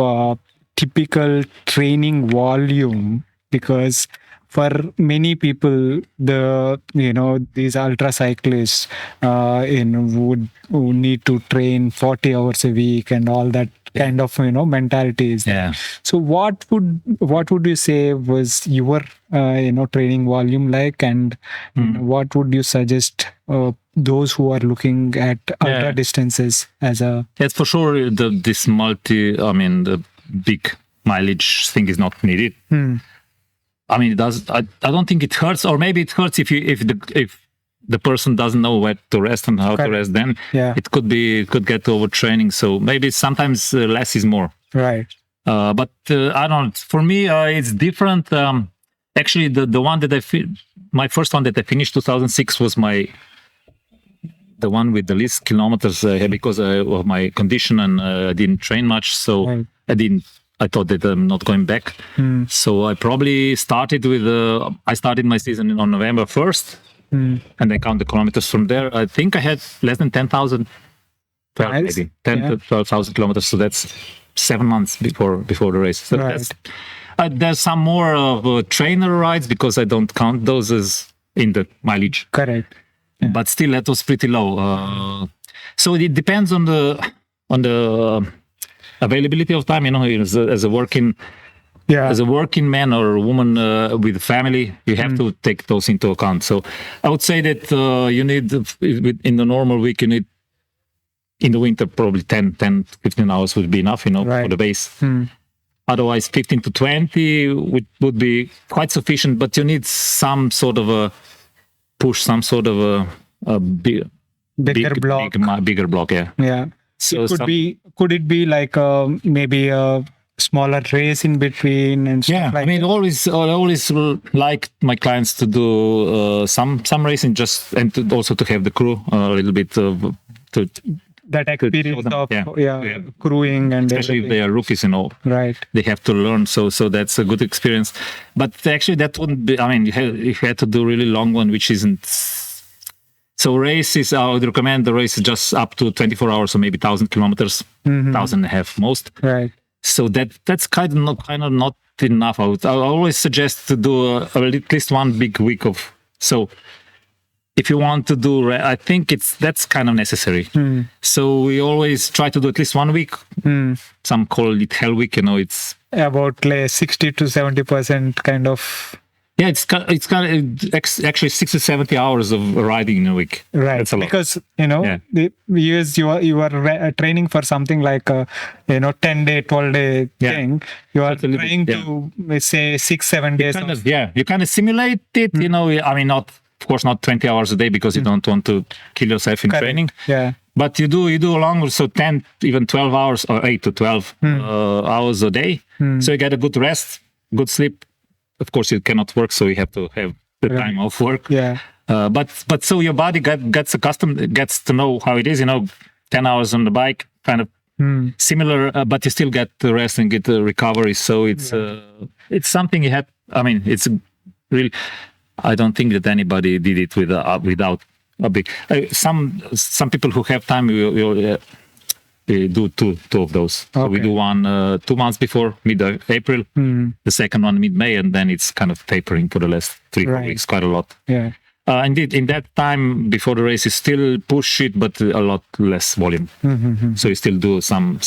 typical training volume, because for many people, these ultra cyclists, would need to train 40 hours a week and all that kind of mentalities. Yeah. So what would you say was your training volume like, and what would you suggest those who are looking at ultra distances as a? Yes, for sure. The big mileage thing is not needed. It does. I don't think it hurts, or maybe it hurts if the person doesn't know where to rest and how to rest. Then it could get overtraining. So maybe sometimes less is more. Right. But I don't. For me, it's different. Actually, the one that my first one that I finished 2006 was the one with the least kilometers because of my condition, and I didn't train much, so I thought that I'm not going back. So I probably started I started my season on November 1st, and I count the kilometers from there. I think I had less than 10,000, 12 maybe, 10 to 12,000 kilometers. So that's 7 months before the race. So there's some more trainer rides because I don't count those as in the mileage. Correct. Yeah. But still, that was pretty low. So it depends on the availability of time, as a working man or a woman with a family, you have to take those into account. So I would say that you need, in the normal week, you need, in the winter, probably 10, 15 hours would be enough, for the base. Otherwise, 15 to 20 would be quite sufficient, but you need some sort of a push, some sort of a bigger block, yeah. Yeah. So could it be like maybe a smaller race in between and stuff like that? I always like my clients to do some racing, and also to have the crew a little bit to that experience of crewing, and especially if they are rookies, right? They have to learn. So that's a good experience. But actually, that wouldn't be. You had to do a really long one, which isn't. So races, I would recommend the race just up to 24 hours or maybe 1,000 kilometers, 1,500 most. Right. So that's kind of not enough. I always suggest to do at least one big week of. So if you want to do, I think that's kind of necessary. So we always try to do at least 1 week. Some call it Hell Week. It's about like 60 to 70% kind of Yeah, actually 60, 70 hours of riding in a week. Right, That's a lot. because you are training for something like 10-day, 12-day thing. You are trying to say 6-7 days. You kind of simulate it. I mean, not of course not 20 hours a day because you don't want to kill yourself in training. Yeah, but you do longer, so 10, even 12 hours or 8 to 12 hours a day. So you get a good rest, good sleep. Of course, you cannot work, so you have to have the time off work. Yeah. But so your body gets accustomed, gets to know how it is. 10 hours on the bike, kind of similar, but you still get the rest and get the recovery. So it's something you have. I mean, it's really. I don't think that anybody did it without a big. Some people who have time will do two of those. So we do one 2 months before mid-April, the second one mid-May, and then it's kind of tapering for the last 3-4 weeks, quite a lot. Yeah. Indeed, in that time before the race, you still push it, but a lot less volume. So you still do some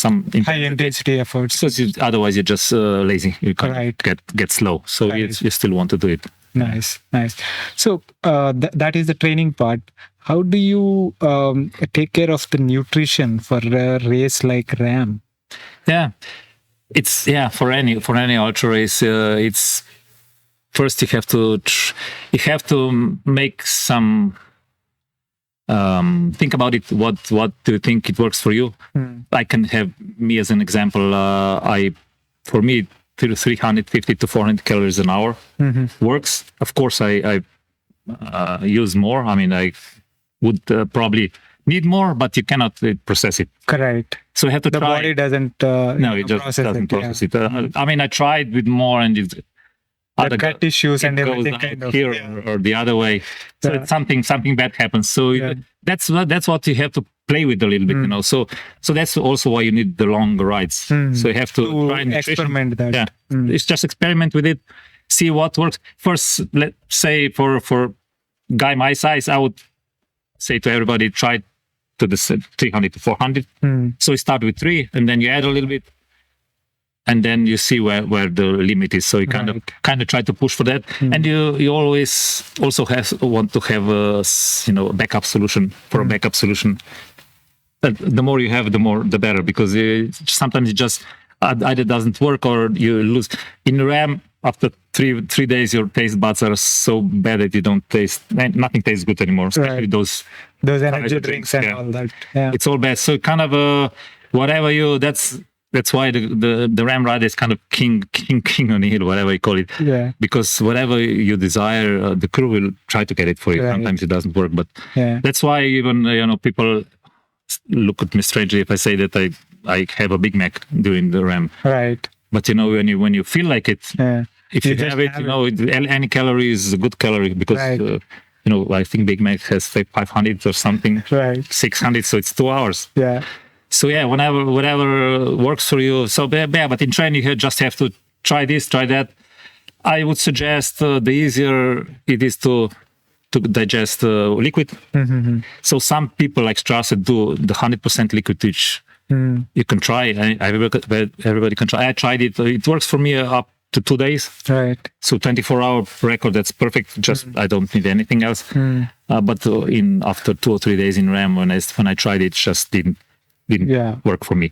high intensity efforts. So otherwise, you're just lazy. You can't get slow. So you still want to do it. Nice. So that is the training part. How do you take care of the nutrition for a race like RAAM? Yeah, it's for any ultra race. It's first you have to make some think about it. What do you think it works for you? I can have me as an example. For me, 350 to 400 calories an hour works. Of course, I use more. I mean, I would probably need more, but you cannot process it. Correct. So you have to try. The body doesn't. It just doesn't process it. I mean, I tried with more, and it's the gut issues and everything kind of here or the other way. So it's something bad happens. So that's what you have to play with a little bit, So that's also why you need the long rides. So you have to try and experiment that. Yeah, it's just experiment with it, see what works. First, let's say for guy my size, I would say to everybody, try to the 300 to 400. So you start with 3, and then you add a little bit, and then you see where the limit is. So you kind of try to push for that, and you always also want to have a backup solution for a backup solution. The more you have, the better, because sometimes it just either doesn't work or you lose. In RAAM, after 3 days, your taste buds are so bad that you don't taste. Nothing tastes good anymore. Especially those energy drinks and all that. Yeah. It's all bad. So kind of whatever you. That's why the RAAM rider is kind of king on the hill, whatever you call it. Yeah. Because whatever you desire, the crew will try to get it for you. Right. Sometimes it doesn't work, but that's why even people look at me strangely if I say that I have a Big Mac during the RAAM. Right. But when you feel like it, if you have it, any calorie is a good calorie, because I think Big Mac has 500 or something, 600, so it's 2 hours. Yeah. So whatever works for you. So but in training you just have to try this, try that. I would suggest the easier it is to digest liquid. So some people like Strasser do the 100% liquid, which you can try. Everybody can try. I tried it. It works for me up to 2 days. Right. So 24-hour record, that's perfect. Just I don't need anything else. But after 2 or 3 days in RAAM, when I tried it, just didn't work for me.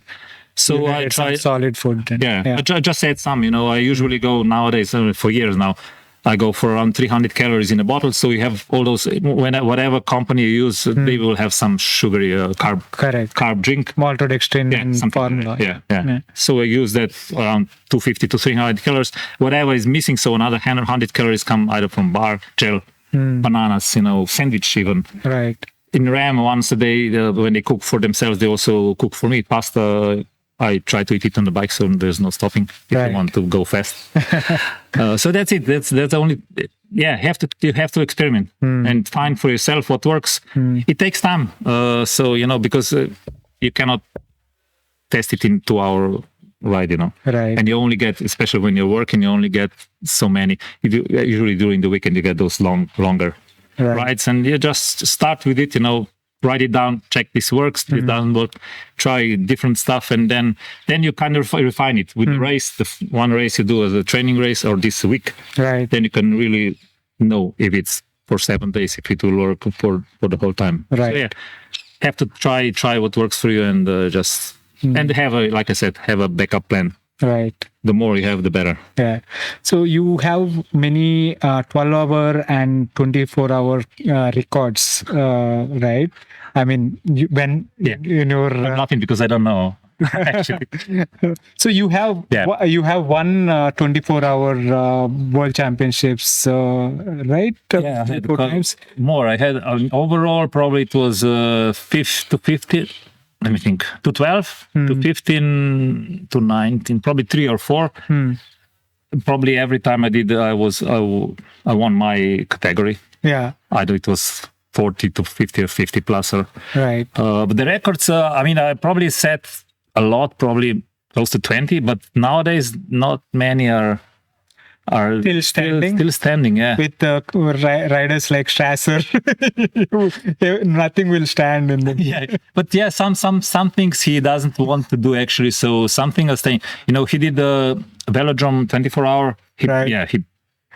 So I tried solid food. I just ate some. I usually go nowadays for years now. I go for around 300 calories in a bottle. So you have all those. Whatever company you use, they will have some sugary carb drink, maltodextrin and formula. Yeah. So I use that around 250 to 300 calories. Whatever is missing, so another 100 calories come either from bar, gel, bananas, sandwich even. Right. In RAAM, once a day, when they cook for themselves, they also cook for me. Pasta, I try to eat it on the bike, so there's no stopping if you want to go fast. So that's it. That's only. You have to experiment and find for yourself what works. It takes time. Because you cannot test it in 2 hour ride, Right. And you only get, especially when you're working, you only get so many. Usually during the weekend, you get those longer rides, and you just start with it, write it down, check this works, this doesn't work, try different stuff, and then you kind of refine it with the race. One race you do as a training race or this week, Right. then you can really know if it's for 7 days, if it will work for the whole time. Right. So, yeah, have to try what works for you, and just and have like I said, have a backup plan. Right. The more you have, the better. Yeah. So you have many 12-hour and 24-hour records, right? I mean, when in your I'm laughing because I don't know. Actually, so you have won 24-hour world championships, right? yeah, I had 4 times. more. I had overall probably it was 5 to 15. Let me think. To 12, to 15, to 19, probably 3 or 4. Probably every time I did, I won my category. Yeah. Either it was 40 to 50 or 50 plus. Right. But the records, I mean, I probably set a lot, probably close to 20. But nowadays, not many are Still standing. Still standing, yeah. With riders like Strasser, nothing will stand in them. Yeah, but yeah, some things he doesn't want to do actually. So something is staying. You know, he did the velodrome 24-hour. Right. Yeah, he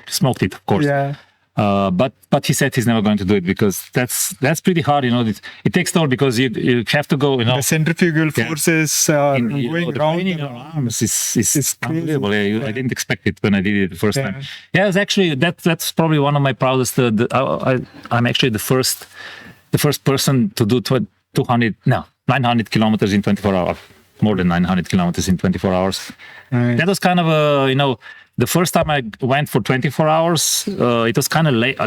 smoked it, of course. Yeah. But he said he's never going to do it because that's pretty hard. You know, it takes toll because you have to go. You know, The centrifugal forces going the around. training in your arms is crazy. unbelievable. Yeah, I didn't expect it when I did it the first Yeah. time. Yeah, it's actually that's probably one of my proudest. I'm actually the first person to do 900 kilometers in 24 hours. More than 900 kilometers in 24 hours. Right. That was kind of the first time I went for 24 hours, it was kind of late.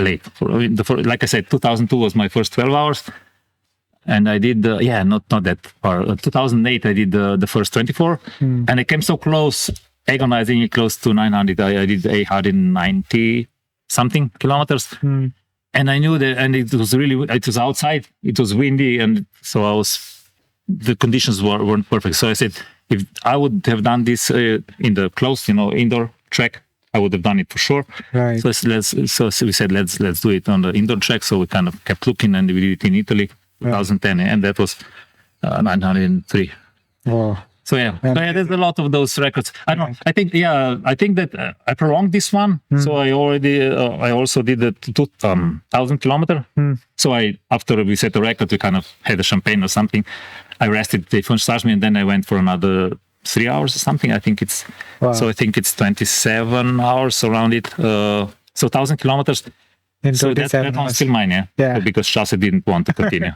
Like I said, 2002 was my first 12 hours. And I did, not that far. 2008, I did the first 24. And I came so close, agonizingly close to 900. I did 890 something kilometers. And I knew that, and it was outside, it was windy. And so the conditions weren't perfect. So I said, if I would have done this in the close, indoor track, I would have done it for sure. Right. So we said let's do it on the indoor track. So we kind of kept looking, and we did it in Italy, 2010, and that was 903. Wow. So yeah, there's a lot of those records. I think that I prolonged this one. So I also did the 2,000 kilometer. So after we set the record, we kind of had a champagne or something. I rested, they charged me, and then I went for another 3 hours or something. I think it's 27 hours around it. So 1,000 kilometers. In So that one's still mine, yeah. Yeah. Because Chase didn't want to continue.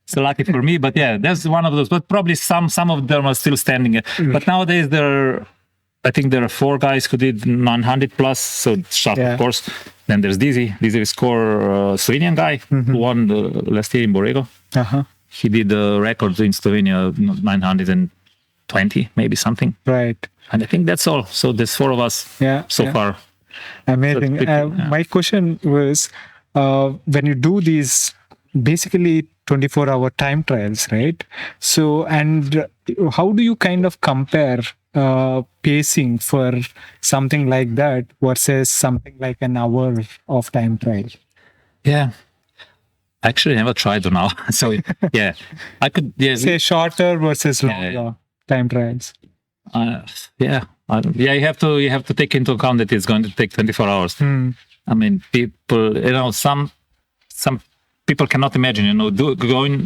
So lucky for me, but yeah, that's one of those. But probably some of them are still standing. But nowadays I think there are 4 guys who did 900 plus. So Chase, of course. Then there's Dizzy Score, Slovenian guy who won last year in Borrego. Uh-huh. He did the record in Slovenia, 920, maybe something. Right. And I think that's all. So there's 4 of us so far. Amazing. My question was, when you do these basically 24-hour time trials, right? So, and how do you kind of compare pacing for something like that versus something like an hour of time trial? Yeah. Actually, I never tried to now. So yeah, I could say shorter versus longer time trials. You have to take into account that it's going to take 24 hours. I mean, people, some people cannot imagine,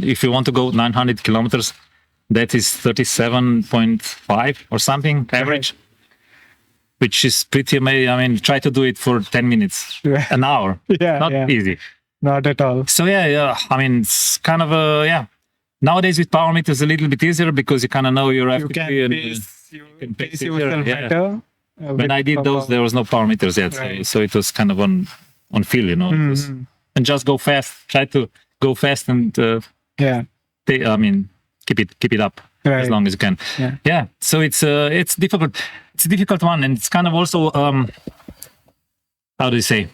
if you want to go 900 kilometers, that is 37.5 or something average, which is pretty amazing. I mean, try to do it for 10 minutes, an hour. Not easy. Not at all. So I mean, it's kind of nowadays with power meters a little bit easier because you kind of know your FTP. You can pace yourself better. When I did those, there was no param meters yet, so it was kind of on feel, and just go fast. Try to go fast and keep it up as long as you can. Yeah. So it's difficult. It's a difficult one, and it's kind of also how do you say?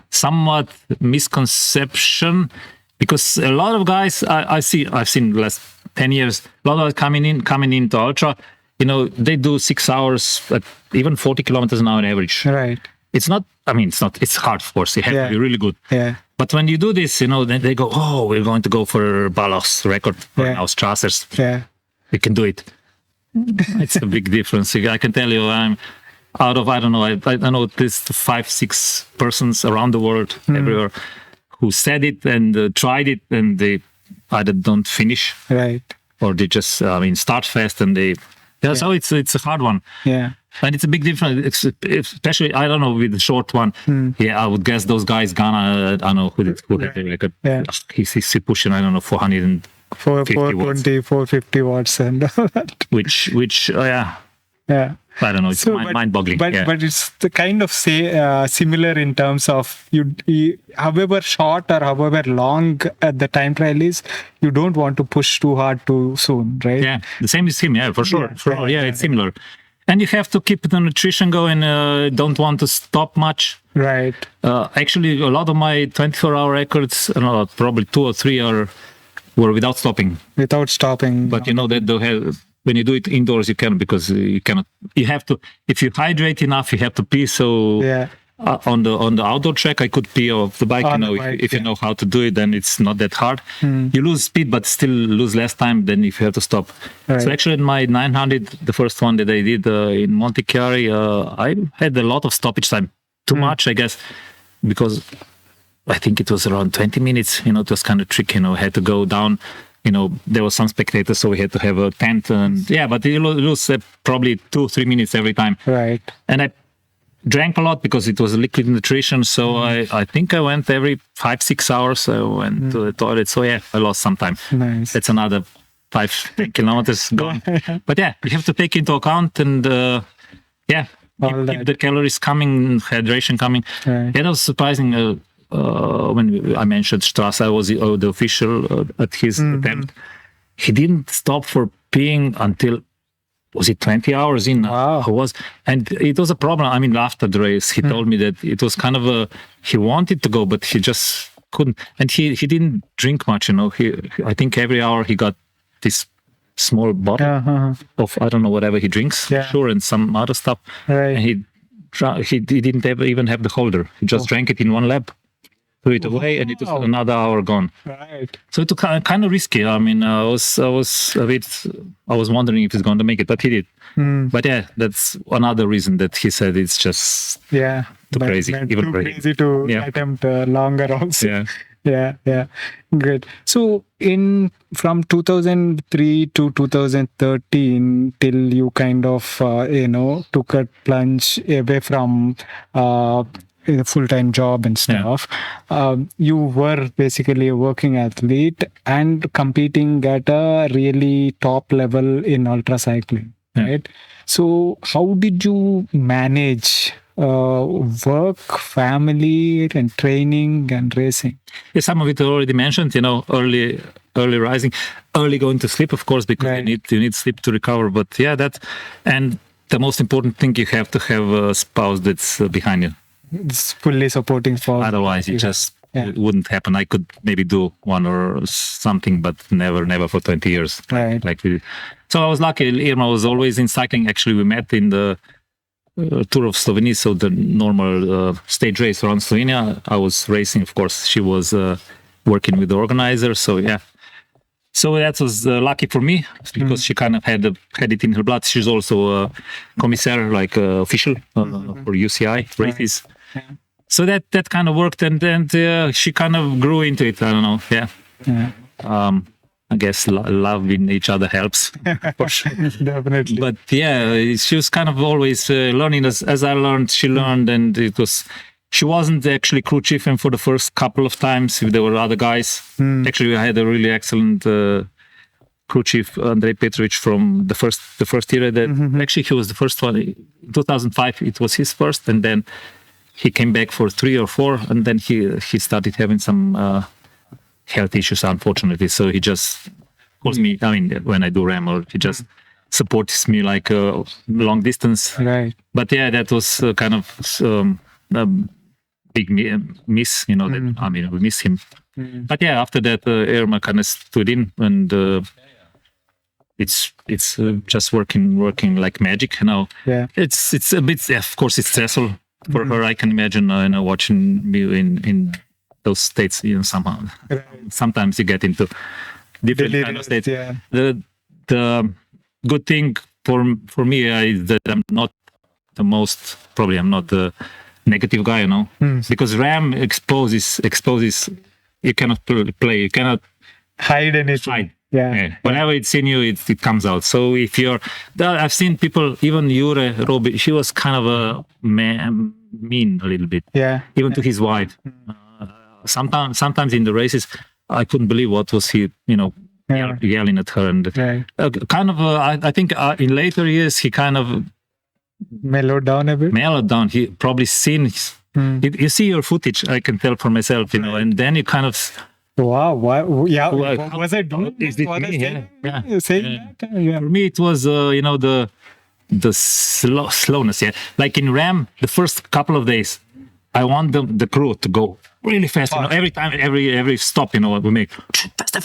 Somewhat misconception, because a lot of guys I've seen the last 10 years, a lot of coming into ultra, they do 6 hours at even 40 kilometers an hour on average. Right. It's hard, of course. You have to be really good. Yeah. But when you do this, then they go, oh, we're going to go for Baloh's record right now, Strassers. Yeah. We can do it. It's a big difference. I can tell you, I'm out of, I don't know, I know at least 5-6 persons around the world, everywhere, who said it and tried it, and they either don't finish, right, or they just, start fast and they. So it's a hard one. Yeah. And it's a big difference, especially, I don't know, with the short one. Yeah, I would guess those guys, Ghana, I don't know who had the record. Yeah. He's pushing, I don't know, 420, 450 watts and all that. Which, Yeah. I don't know. It's mind-boggling. But it's the kind of similar in terms of you, however short or however long the time trial is, you don't want to push too hard too soon, right? Yeah, the same is him. Yeah, for sure. Yeah, it's similar. And you have to keep the nutrition going. Don't want to stop much. Right. Actually, a lot of my 24-hour records, probably 2 or 3 were without stopping. Without stopping. But you know that when you do it indoors, you can, because you cannot. You have to. If you hydrate enough, you have to pee. So on the outdoor track, I could pee off the bike. If you know how to do it, then it's not that hard. You lose speed, but still lose less time than if you have to stop. Right. So actually, in my 900, the first one that I did in Monte Chiari, I had a lot of stoppage time. Too much, I guess, because I think it was around 20 minutes. It was kind of tricky. I had to go down. There were some spectators, so we had to have a tent. And but you lose probably 2-3 minutes every time. Right. And I drank a lot because it was liquid nutrition. So I think I went every 5-6 hours. I went to the toilet. So I lost some time. Nice. That's another 5 kilometers gone. But you have to take into account and keep the calories coming, hydration coming. Right. That was surprising. When I mentioned Strass, I was the official at his attempt. He didn't stop for peeing until, was it 20 hours in? Wow. And it was a problem. After the race, he told me that it was kind of he wanted to go, but he just couldn't. And he didn't drink much, I think every hour he got this small bottle of, I don't know, whatever he drinks, and some other stuff. Right. And he didn't even have the holder. He just drank it in one lap, threw it away, and it was another hour gone. Right. So it was kind of risky. I was wondering if he's going to make it, but he did. But that's another reason that he said it's just too crazy. Even crazy to attempt longer also. Yeah. Great. So from 2003 to 2013 till you kind of took a plunge away from a full-time job and stuff, you were basically a working athlete and competing at a really top level in ultra cycling, right? So how did you manage work, family, and training and racing? Some of it already mentioned. Early rising, early going to sleep, of course, because you need sleep to recover. But and the most important thing, you have to have a spouse that's behind you. It's fully supporting spouse. Otherwise, it wouldn't happen. I could maybe do one or something, but never for 20 years. Right. So I was lucky. Irma was always in cycling. Actually, we met in the Tour of Slovenia, so the normal stage race around Slovenia. I was racing, of course. She was working with the organizer. So so that was lucky for me, because she kind of had it in her blood. She's also a commissaire, official for UCI races. So that kind of worked, and she kind of grew into it. I don't know. I guess loving each other helps. For sure. Definitely. But she was kind of always learning. As I learned, she learned, and she wasn't actually crew chief, and for the first couple of times, if there were other guys. Actually, we had a really excellent crew chief, Andrei Petrovic, from the first year. That actually he was the first one. In 2005, it was his first, and then he came back for 3 or 4, and then he started having some health issues, unfortunately. So he just calls me. When I do RAAM, or he just supports me long distance. Right. But that was kind of a big miss. That we miss him. But after that, Irma kind of stood in, and it's just working like magic now. It's a bit, of course, it's stressful for her. I can imagine watching me in those states, somehow. Right. Sometimes you get into different kind of states. Yeah. The good thing for me is that I'm not I'm not the negative guy, because RAM exposes. You cannot play. You cannot Hide anything. hide. Yeah. Whenever it's in you, it comes out. So if I've seen people, even Jure Robi, she was kind of a mean a little bit, Yeah. even to his wife. Sometimes in the races, I couldn't believe what was he, yelling at her, and Right. I think in later years he kind of Mellowed down a bit. mellowed down. He probably seen. You see your footage, I can tell for myself, and then you kind of. Wow. Yeah. Well, Was I doing? is it Was I me? saying- Yeah. saying that? Yeah. For me, it was the slowness. Yeah, like in RAM, the first couple of days, I want the crew to go really fast. Every time, every stop, we make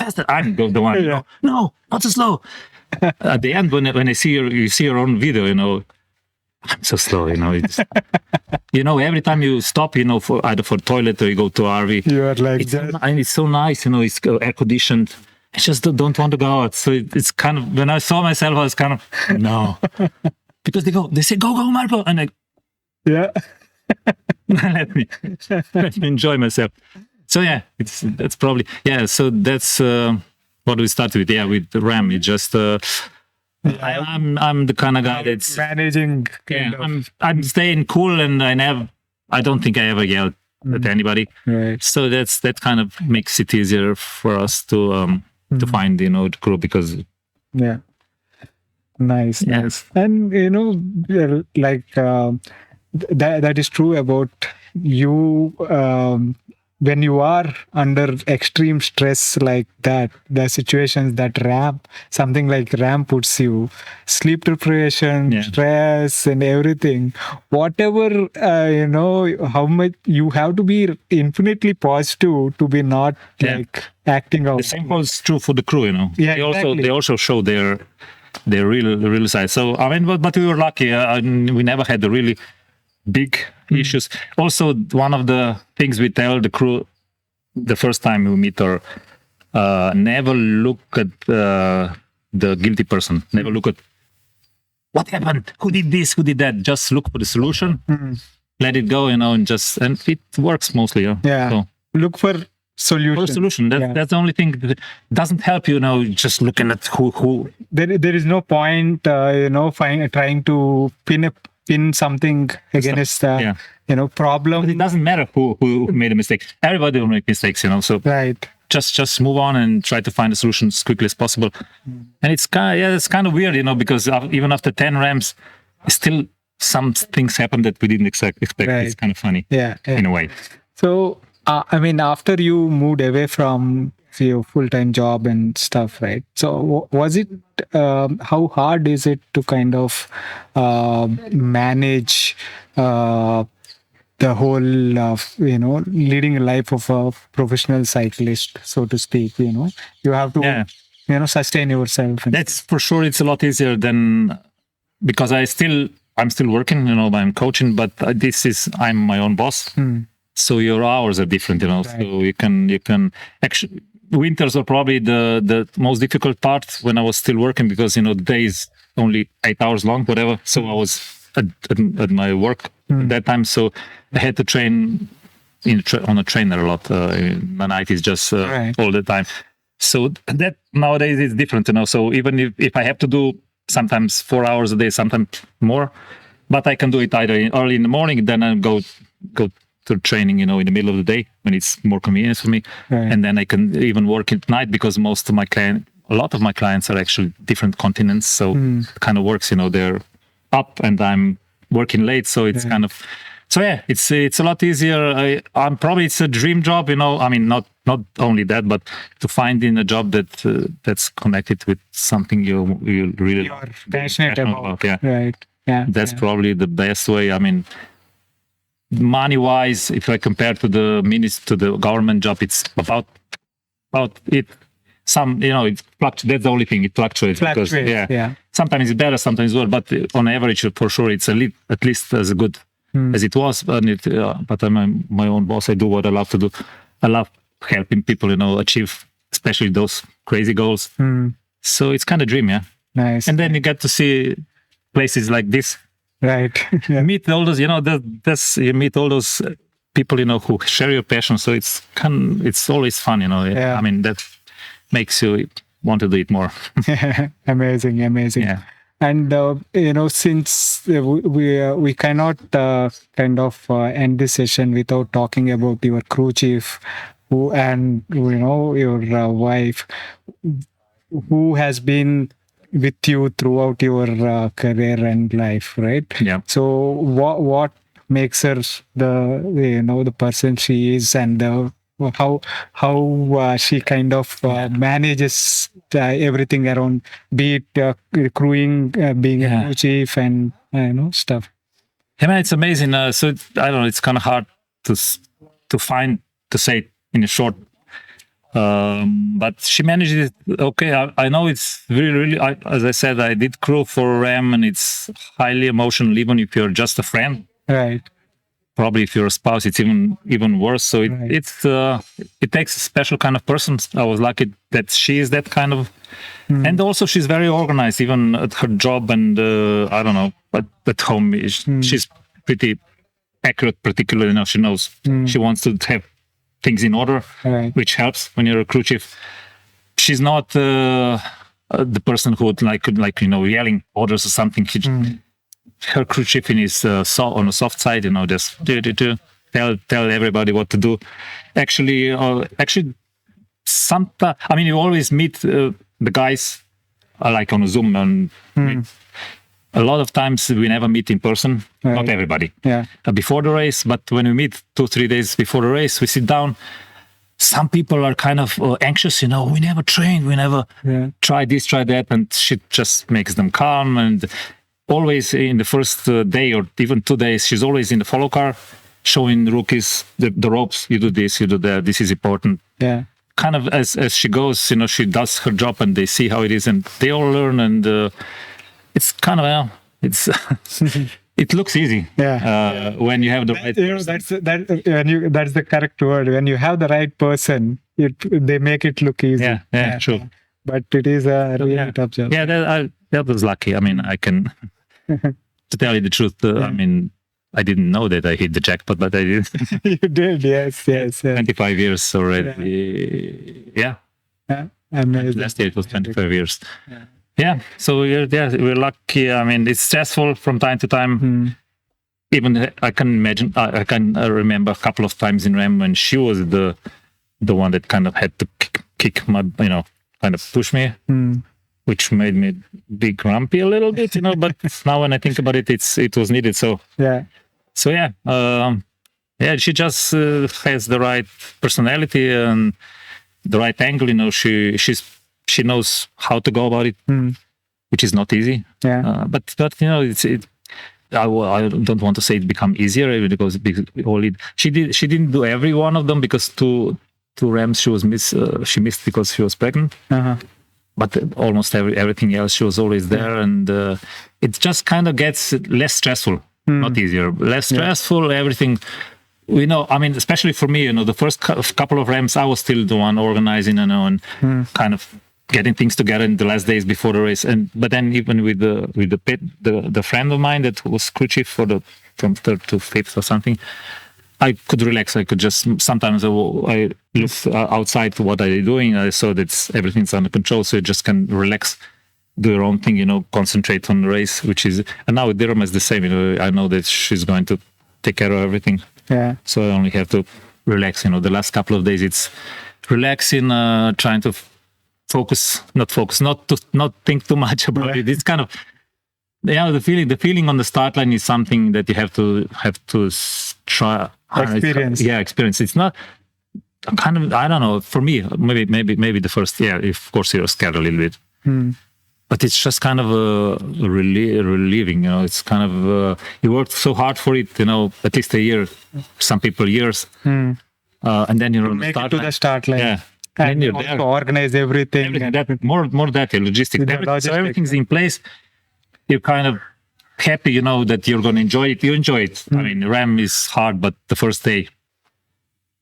faster. I'm the one. Yeah. No, not so slow. At the end, when I see you see your own video, I'm so slow. It's, every time you stop, for either for toilet or you go to RV, You are like it's so nice. It's air conditioned. I just don't want to go out. So it's kind of, when I saw myself, I was kind of, no. Because they say, go, Marko. And yeah. let me enjoy myself. So yeah, that's probably, so that's what we started with. Yeah, with the RAM. It's just, I'm the kind of guy that's managing. I'm staying cool, and I don't think I ever yelled at anybody. Right. So that kind of makes it easier for us to find the crew, because Yeah. Nice. Yes. And like that is true about you. When you are under extreme stress like that, the situations that something like RAM puts you, sleep deprivation, stress, and everything, whatever, how much you have to be infinitely positive to be not like acting out. the same was true for the crew. Yeah, they also show their real side. So but we were lucky. We never had the really big issues. Also, one of the things we tell the crew the first time we meet her, never look at the guilty person. Never look at what happened, who did this, who did that. Just look for the solution, let it go, and it works mostly. Yeah. So, look for solution. for a solution. That's the only thing that doesn't help you. Just looking at who. There is no point, trying to pin something against problem. But it doesn't matter who made a mistake. Everybody will make mistakes, So Right. just move on and try to find a solution as quickly as possible. And it's kind of weird, because even after 10 RAMs, still some things happen that we didn't expect. Right. It's kind of funny, Yeah. in a way. So, after you moved away from your full-time job and stuff, right? So, was it, how hard is it to kind of manage the whole, leading a life of a professional cyclist, so to speak, You have to, sustain yourself. That's for sure. It's a lot easier than, because I'm still working, I'm coaching, but I'm my own boss. So your hours are different, Right. So you can actually, winters are probably the most difficult part when I was still working, because the day is only 8 hours long, whatever. So I was at my work at that time, so I had to train on a trainer a lot. The night is just all the time. So that nowadays is different, So even if I have to do sometimes 4 hours a day, sometimes more, but I can do it either early in the morning, then I go to training, in the middle of the day when it's more convenient for me. Right. And then I can even work at night, because a lot of my clients are actually different continents. So it kind of works, they're up and I'm working late. So it's kind of, it's a lot easier. I'm probably, it's a dream job, not only that, but to find in a job that's connected with something you really You're passionate about. Yeah. Right. Yeah. That's probably the best way. Money-wise, if I compare to the government job, it's about it. It fluctuates. That's the only thing. It fluctuates. Because sometimes it's better, sometimes it's worse. But on average, for sure, it's at least as good as it was. But I'm my own boss. I do what I love to do. I love helping people, achieve especially those crazy goals. So it's kind of dream, yeah. Nice. And then you get to see places like this. Right. You meet all those, you meet all those people, who share your passion. So it's always fun, Yeah. I mean, that makes you want to do it more. Amazing. Yeah. And since we cannot kind of end this session without talking about your crew chief, your wife, who has been with you throughout your career and life, right? Yeah. So what makes her the person she is, and how she kind of manages everything around, be it crewing, being a crew chief, and stuff. Yeah, man, it's amazing. So I don't know, it's kind of hard to say it in a short. But she managed it okay. I know it's really, as I said, I did crew for RAAM, and it's highly emotional, even if you're just a friend. Right. Probably if you're a spouse, it's even worse. So it takes a special kind of person. I was lucky that she is that kind of, and also she's very organized, even at her job, and I don't know, but at home she's pretty accurate. Particularly, she knows she wants to have things in order, which helps when you're a crew chief. She's not the person who would like yelling orders or something. Her crew chiefing is on the soft side, just tell everybody what to do. Actually, sometimes, I mean, you always meet the guys like on a Zoom, and a lot of times we never meet in person. Not everybody. Yeah. Before the race, but when we meet 2-3 days before the race, we sit down. Some people are kind of anxious, we never trained, we never try this, try that, and she just makes them calm. And always in the first day or even 2 days, she's always in the follow car, showing rookies the ropes. You do this, you do that. This is important. Yeah. Kind of as she goes, she does her job, and they see how it is, and they all learn. And it's kind of it looks easy. Yeah. When you have the right. That's the correct word. When you have the right person, they make it look easy. Yeah, true. But it is a really tough job. Yeah, that was lucky. I mean, I can to tell you the truth. I mean, I didn't know that I hit the jackpot, but I did. You did, yes. 25 years already. Yeah. Amazing. Last year it was 25 years. Yeah. So we're lucky. I mean, it's stressful from time to time. Even I can imagine. I can remember a couple of times in RAAM when she was the one that kind of had to kick my, kind of push me. Which made me be grumpy a little bit, but now when I think about it, it was needed. So she just has the right personality and the right angle. She knows how to go about it, which is not easy. Yeah. But I don't want to say it become easier because she didn't do every one of them because two RAAMs she missed because she was pregnant. But almost everything else, she was always there, and it just kind of gets less stressful, not easier, less stressful. Everything, I mean, especially for me, the first couple of RAAMs, I was still the one organizing, and kind of getting things together in the last days before the race. But then even with the friend of mine that was crew chief from 3rd to 5th or something, I could relax. I could just sometimes I look outside to what are they doing. I saw that everything's under control, so you just can relax, do your own thing, concentrate on the race, which is. And now with Dirham is the same. I know that she's going to take care of everything. Yeah. So I only have to relax. The last couple of days it's relaxing, trying to not think too much about it. It's kind of. The feeling on the start line is something that you have to try. Experience. It's not kind of, I don't know, for me, maybe the first year, of course you're scared a little bit, but it's just kind of relieving, it's kind of, you worked so hard for it, at least a year, some people years, and then you're on the start line. The start line. Yeah. And you're there. Organize everything. More that, logistics. So everything's in place. You're kind of happy, that you're going to enjoy it. You enjoy it. I mean, RAAM is hard, but the first day,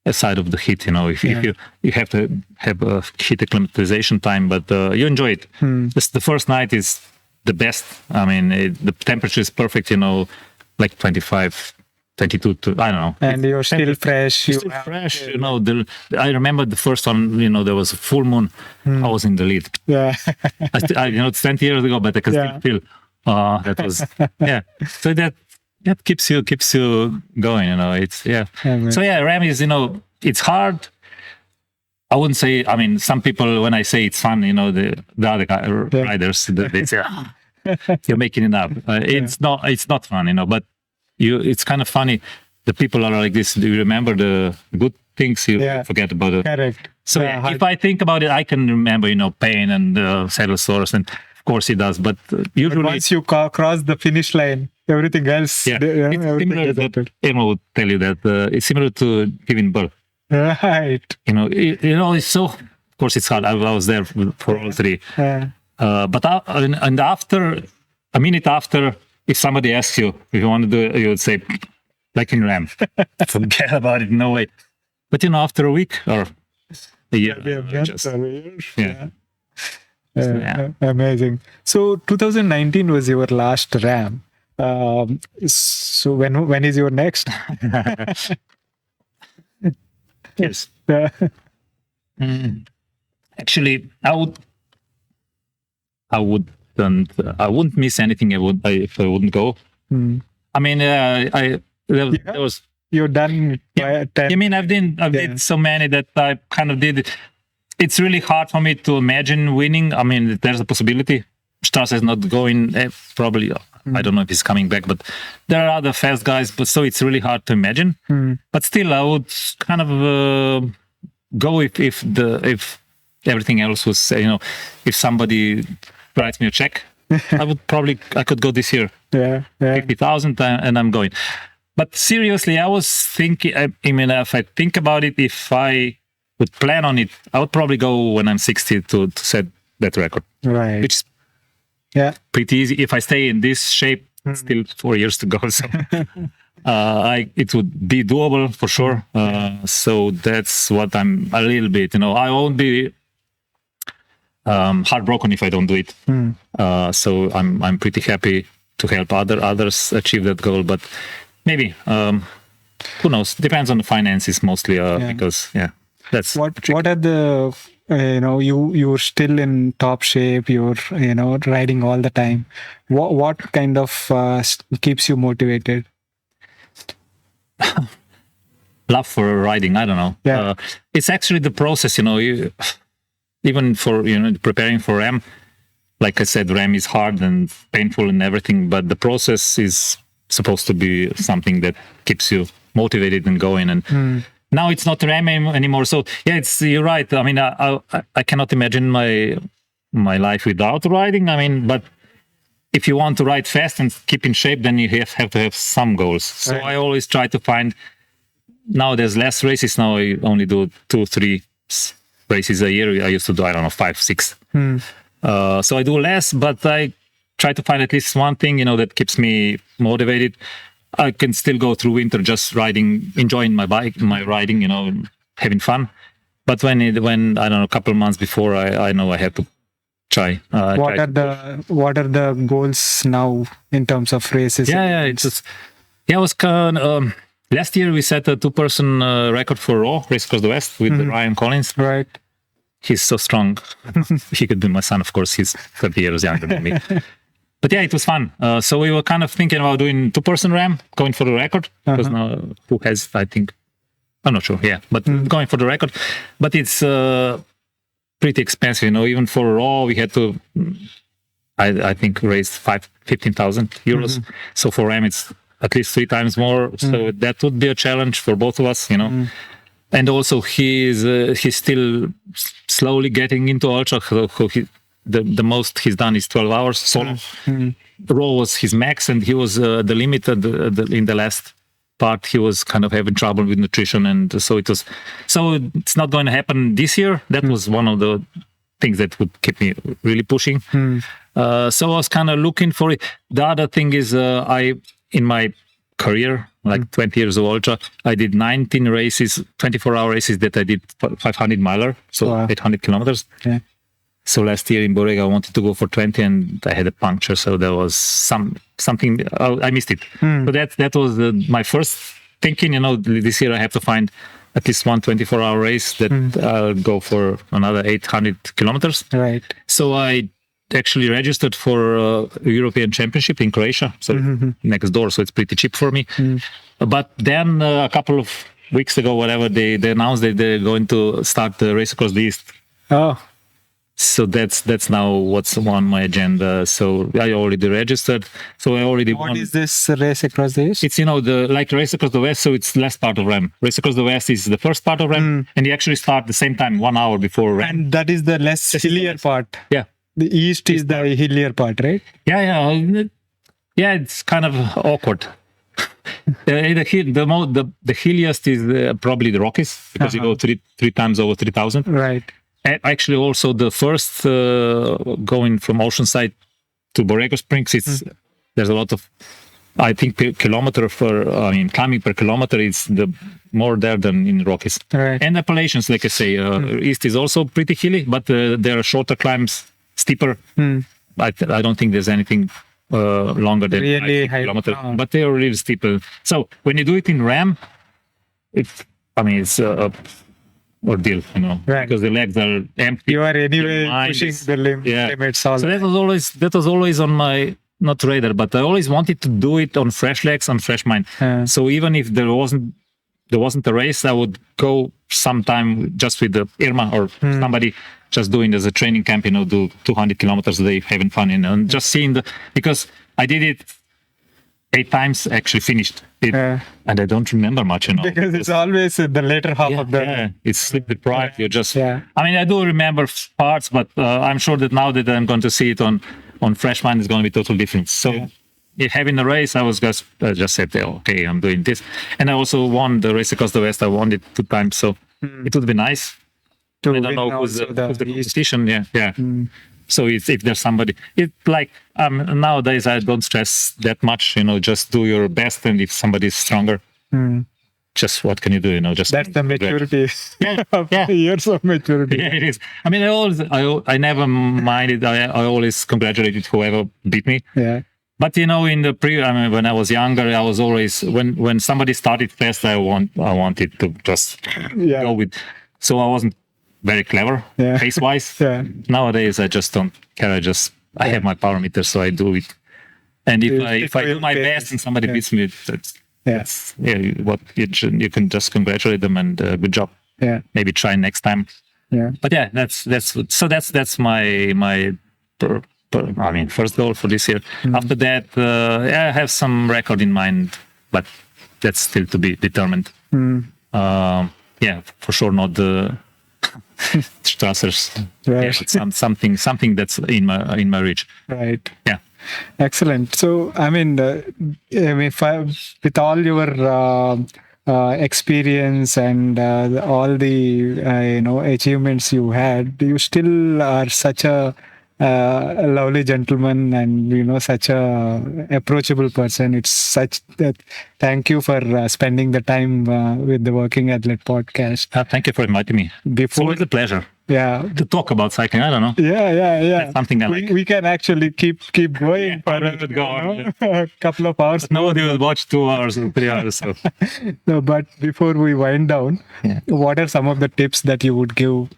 aside of the heat, if you have to have a heat acclimatization time, but you enjoy it. Just the first night is the best. I mean, the temperature is perfect, like 25, 22 to, I don't know. And you're still fresh. You're still fresh, I remember the first one, there was a full moon. I was in the lead. Yeah. It's 20 years ago, but I can still feel that was, yeah. So that keeps you going, it's, yeah. So yeah, RAAM is, it's hard. I wouldn't say, I mean, some people, when I say it's fun, the other riders, they say, you're making it up. It's not fun, but it's kind of funny. The people are like this. Do you remember the good things? You forget about it. Correct. So if I think about it, I can remember, pain and saddle sores, and of course it does. But usually, once you cross the finish line, everything else, it's similar. Emma would tell you that it's similar to giving birth. Right. It's so. Of course, it's hard. I was there for all three. But after a minute after, if somebody asks you if you want to do it, you would say, like in RAAM, forget about it. No way. But after a week or a year, amazing. So 2019 was your last RAAM. So when is your next? Yes. Actually, I wouldn't miss anything if I wouldn't go. I mean, there was. You're done. Yeah. I mean, I've did so many that I kind of did it. It's really hard for me to imagine winning. I mean, there's a possibility. Strasser is not going. Probably, I don't know if he's coming back, but there are other fast guys. But so it's really hard to imagine. But still, I would kind of go if everything else was, if somebody writes me a check, I could go this year. 50,000 and I'm going. But seriously, I was thinking, I mean, if I think about it, if I would plan on it, I would probably go when I'm 60 to set that record. Right. Which is pretty easy. If I stay in this shape, still 4 years to go. So it would be doable for sure. So that's what I'm a little bit, I won't be heartbroken if I don't do it. So I'm pretty happy to help others achieve that goal. But maybe, who knows? Depends on the finances mostly, because that's what are the you're still in top shape. You're riding all the time. What kind of keeps you motivated? Love for riding. I don't know. It's actually the process. Even for preparing for RAAM, like I said, RAAM is hard and painful and everything, but the process is supposed to be something that keeps you motivated and going. And now it's not RAAM anymore. So you're right. I mean, I cannot imagine my life without riding. I mean, but if you want to ride fast and keep in shape, then you have to have some goals. So I always try to find. Now there's less races. Now I only do 2-3 races a year. I used to do 5, 6. So I do less, but I try to find at least one thing that keeps me motivated. I can still go through winter just riding, enjoying my bike, my riding, having fun. But when I don't know, a couple of months before, I know I have to try. What are the goals now in terms of races? It's just I was last year we set a 2-person record for Raw Race Across the West with Ryan Collins. Right. He's so strong. He could be my son, of course. He's 30 years younger than me. But it was fun. So we were kind of thinking about doing 2-person RAAM, going for the record. Because now who has, I think, I'm not sure. But going for the record. But it's pretty expensive. Even for Raw, we had to, I think, raise 15,000 euros. So for RAAM, it's at least 3 times more. So that would be a challenge for both of us, And also he's still slowly getting into ultra. So the most he's done is 12 hours solo. Raw was his max, and he was the limit in the last part. He was kind of having trouble with nutrition, and so it's not going to happen this year. That was one of the things that would keep me really pushing. So I was kind of looking for it. The other thing is in my career, like 20 years of ultra. I did 19 races, 24-hour races that I did 500 miler, so 800 kilometers. Yeah. So last year in Borrega, I wanted to go for 20 and I had a puncture. So there was something, I missed it. So that was my first thinking, this year I have to find at least one 24-hour race that I'll go for another 800 kilometers. Right. So I actually registered for a European Championship in Croatia, so next door, so it's pretty cheap for me. But then a couple of weeks ago, whatever, they announced that they're going to start the race across the East. Oh. So that's now what's on my agenda. So I already registered. So I already What is this race across the East? It's, like Race Across the West, so it's the last part of RAAM. Race Across the West is the first part of RAAM, and you actually start the same time, 1 hour before RAAM. And that is the less hillier part. Yeah. The East is the hillier part, right? Yeah. Yeah, it's kind of awkward. The hilliest is probably the Rockies, because you go three times over 3,000. Right. Actually, also the first going from Oceanside to Borrego Springs, there's a lot of, I think, climbing per kilometer is the more there than in Rockies. Right. And Appalachians, like I say, East is also pretty hilly, but there are shorter climbs, steeper. I don't think there's anything longer than really 5 kilometers, but they are really steep. So when you do it in RAAM, it's ordeal, right. Because the legs are empty. You are anyway pushing the limits. So that was always on my, not radar, but I always wanted to do it on fresh legs, on fresh mind. So even if there wasn't a race, I would go sometime just with the Irma or somebody just doing as a training camp, do 200 kilometers a day, having fun, and just seeing because I did it 8 times, actually finished it, and I don't remember much, Because it's always in the later half of the... Yeah, it's sleep deprived. You just... I mean, I do remember parts, but I'm sure that now that I'm going to see it on fresh mind, it's going to be totally different. So having a race, I was just said, okay, I'm doing this. And I also won the Race Across the West. I won it 2 times, so it would be nice. I don't know who's the competition. Yeah. So if there's somebody, it's like nowadays I don't stress that much. Just do your best, and if somebody's stronger, just what can you do? Just that's the maturity. Yeah. Years of maturity. Yeah, it is. I mean, I never minded. I always congratulated whoever beat me. Yeah. But in the when I was younger, I was always when somebody started fast, I wanted to just go with. So I wasn't very clever pace-wise. Nowadays, I just don't care. I have my power meter, so I do it. And if I do my best and somebody beats me, that's you can just congratulate them and good job. Yeah. Maybe try next time. Yeah. But that's my first goal for this year. After that, I have some record in mind, but that's still to be determined. For sure not the Strassers. Right. Something that's in my reach. Right. Yeah. Excellent. So, with all your experience and all the achievements you had, you still are such a lovely gentleman and such a approachable person. It's such that. Thank you for spending the time with the Working Athlete podcast. Thank you for inviting me. It's always a pleasure. Yeah, to talk about cycling. I don't know. Yeah. That's something I like. We can actually keep going for a couple of hours. But nobody will watch 2 hours or 3 hours. So. No, but before we wind down, what are some of the tips that you would give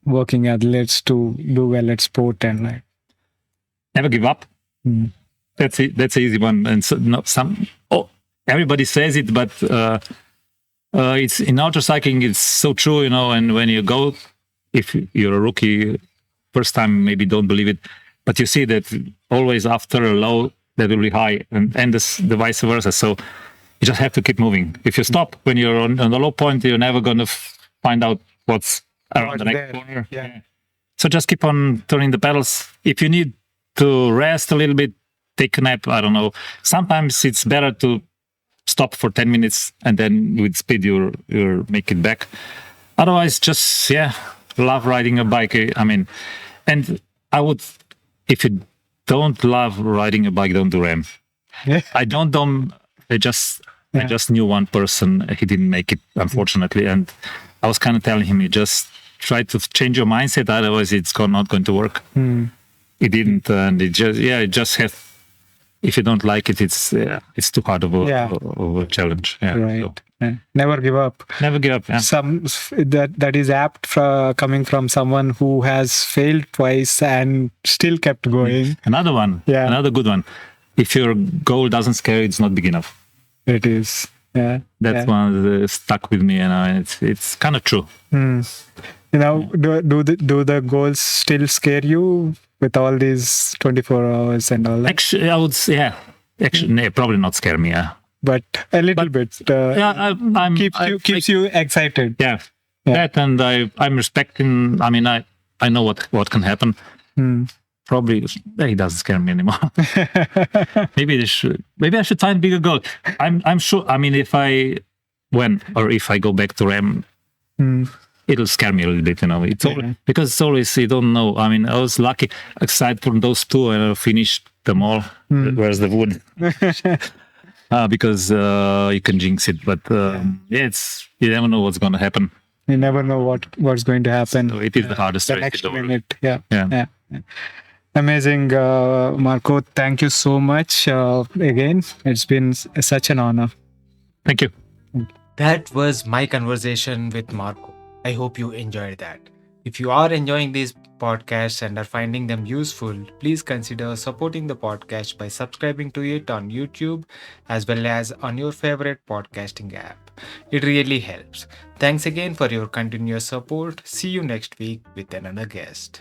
working athletes to do well at sport and never give up? That's it. That's an easy one. And so everybody says it, but it's in ultra cycling. It's so true, And when you go, if you're a rookie, first time maybe don't believe it, but you see that always after a low, that will be high, and the vice versa. So you just have to keep moving. If you stop when you're on the low point, you're never going to find out what's around the next corner. Yeah. So just keep on turning the pedals. If you need to rest a little bit, take a nap. I don't know. Sometimes it's better to stop for 10 minutes and then with speed you'll make it back. Otherwise, just love riding a bike. And I would, if you don't love riding a bike, don't do RAAM. Yeah. I don't I just knew one person. He didn't make it, unfortunately, and I was kind of telling him, you just try to change your mindset, otherwise it's not going to work. It didn't, and it just have. If you don't like it, it's too hard of a challenge. Yeah, Right. so Never give up. never give up. Yeah. That is apt coming from someone who has failed twice and still kept going. Another one. Yeah. Another good one. If your goal doesn't scare you, it's not big enough. It is. Yeah. That's one that stuck with me, and it's kind of true. Do the goals still scare you with all these 24 hours and all that? Actually, I would say, Actually, probably not scare me. Yeah. But a little bit. Keeps you excited. Yeah. Yeah. That, and I'm respecting. I mean, I know what can happen. Probably it doesn't scare me anymore. Maybe I should find bigger goal. I'm sure. I mean, if I go back to RAM, it'll scare me a little bit. It's because it's always you don't know. I mean, I was lucky. Aside from those two, I finished them all. Where's the wood? Because you can jinx it, but you never know what's going to happen. You never know what's going to happen. So it is the hardest The race next in the world. minute. Yeah. Yeah. Amazing, Marko. Thank you so much. Again, it's been such an honor. Thank you. That was my conversation with Marko. I hope you enjoyed that. If you are enjoying these podcasts and are finding them useful, please consider supporting the podcast by subscribing to it on YouTube as well as on your favorite podcasting app. It really helps. Thanks again for your continuous support. See you next week with another guest.